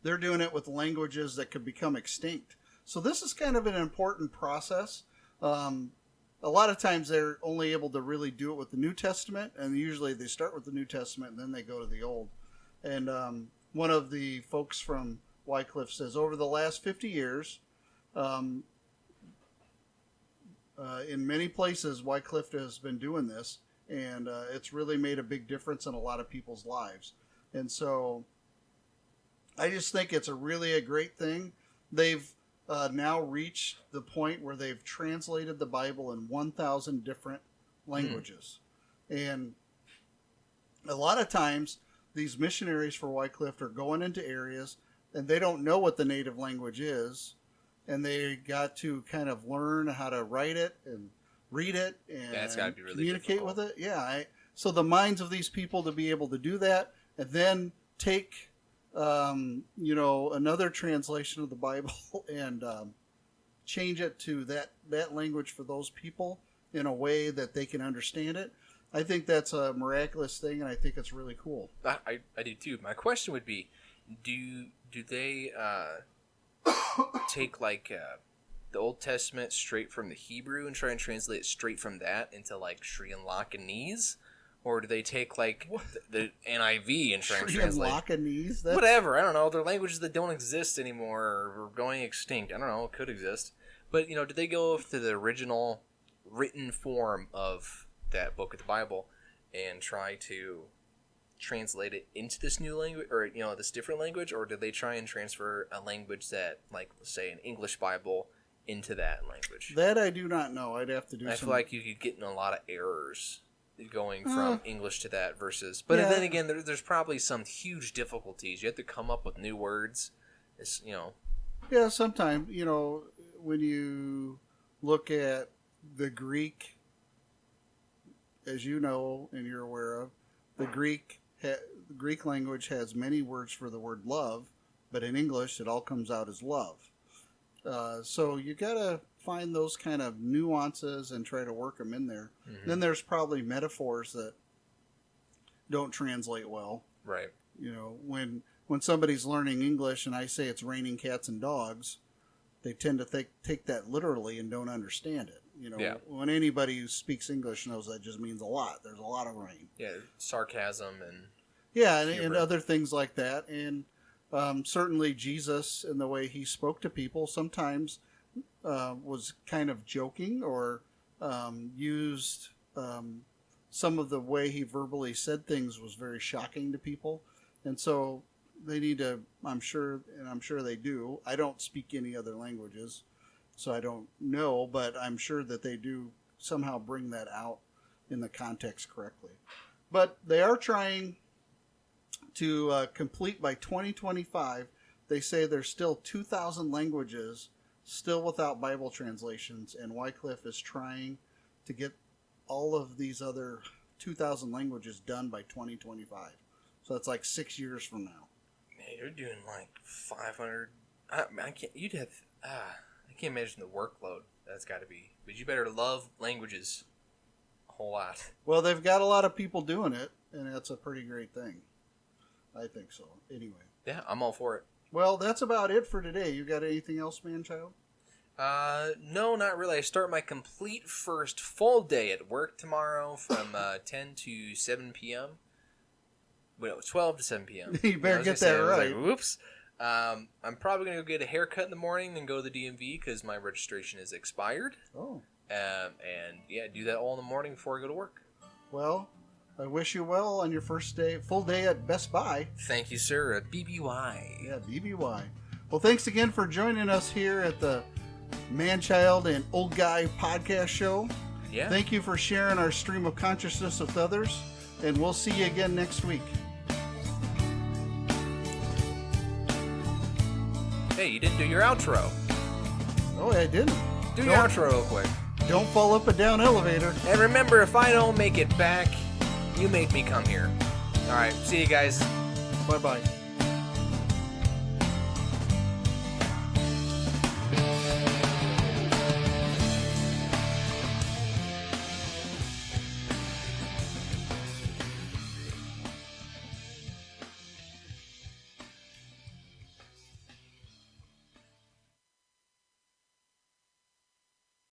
they're doing it with languages that could become extinct. So this is kind of an important process. A lot of times they're only able to really do it with the New Testament, and usually they start with the New Testament and then they go to the Old. And one of the folks from Wycliffe says, over the last 50 years, in many places, Wycliffe has been doing this, and it's really made a big difference in a lot of people's lives. And so I just think it's really a great thing. They've now reached the point where they've translated the Bible in 1,000 different languages. And a lot of times, these missionaries for Wycliffe are going into areas, and they don't know what the native language is, and they got to kind of learn how to write it and read it and That's gotta be really communicate difficult. with it. Yeah. So the minds of these people to be able to do that and then take, another translation of the Bible and change it to that language for those people in a way that they can understand it. I think that's a miraculous thing, and I think it's really cool. I do too. My question would be, do they take like the Old Testament straight from the Hebrew and try and translate it straight from that into like Sri Lankanese, or do they take like the NIV and try and Sri translate Lankanese? whatever? I don't know. They're languages that don't exist anymore or are going extinct. I don't know. It could exist, but do they go to the original written form of that book of the Bible and try to translate it into this new language or this different language, or do they try and transfer a language that, like, say, an English Bible into that language? That I do not know. I'd have to do I some... feel like you could get in a lot of errors going from English to that versus, but then again, there's probably some huge difficulties. You have to come up with new words. It's, Yeah, sometimes, when you look at the Greek, as you know and you're aware of, the Greek language has many words for the word love, but in English it all comes out as love. So you got to find those kind of nuances and try to work them in there. Mm-hmm. Then there's probably metaphors that don't translate well. Right. When somebody's learning English and I say it's raining cats and dogs, they tend to take that literally and don't understand it. When anybody who speaks English knows that just means a lot. There's a lot of rain. Yeah, sarcasm and... Yeah, and other things like that. And certainly Jesus, in the way he spoke to people, sometimes was kind of joking or used some of the way he verbally said things was very shocking to people. And so they need to, I'm sure they do. I don't speak any other languages, so I don't know, but I'm sure that they do somehow bring that out in the context correctly. But they are trying to complete by 2025. They say there's still 2,000 languages still without Bible translations, and Wycliffe is trying to get all of these other 2,000 languages done by 2025. So that's like 6 years from now. Man, you're doing like 500. I can't. I can't imagine the workload that's got to be. But you better love languages a whole lot. Well, they've got a lot of people doing it, and that's a pretty great thing. I think so. Anyway. Yeah, I'm all for it. Well, that's about it for today. You got anything else, Manchild? No, not really. I start my complete first full day at work tomorrow from 10 to 7 p.m. Well, 12 to 7 p.m. You better get that right. Whoops. I'm probably going to go get a haircut in the morning and go to the DMV because my registration is expired. Oh. And, yeah, do that all in the morning before I go to work. Well, I wish you well on your first day, full day at Best Buy. Thank you, sir. At BBY. Yeah, BBY. Well, thanks again for joining us here at the Manchild and Old Guy podcast show. Yeah. Thank you for sharing our stream of consciousness with others, and we'll see you again next week. Hey, you didn't do your outro. Oh, I didn't. Do your outro real quick. Don't fall up a down elevator. And remember, if I don't make it back, you make me come here. All right, see you guys. Bye-bye.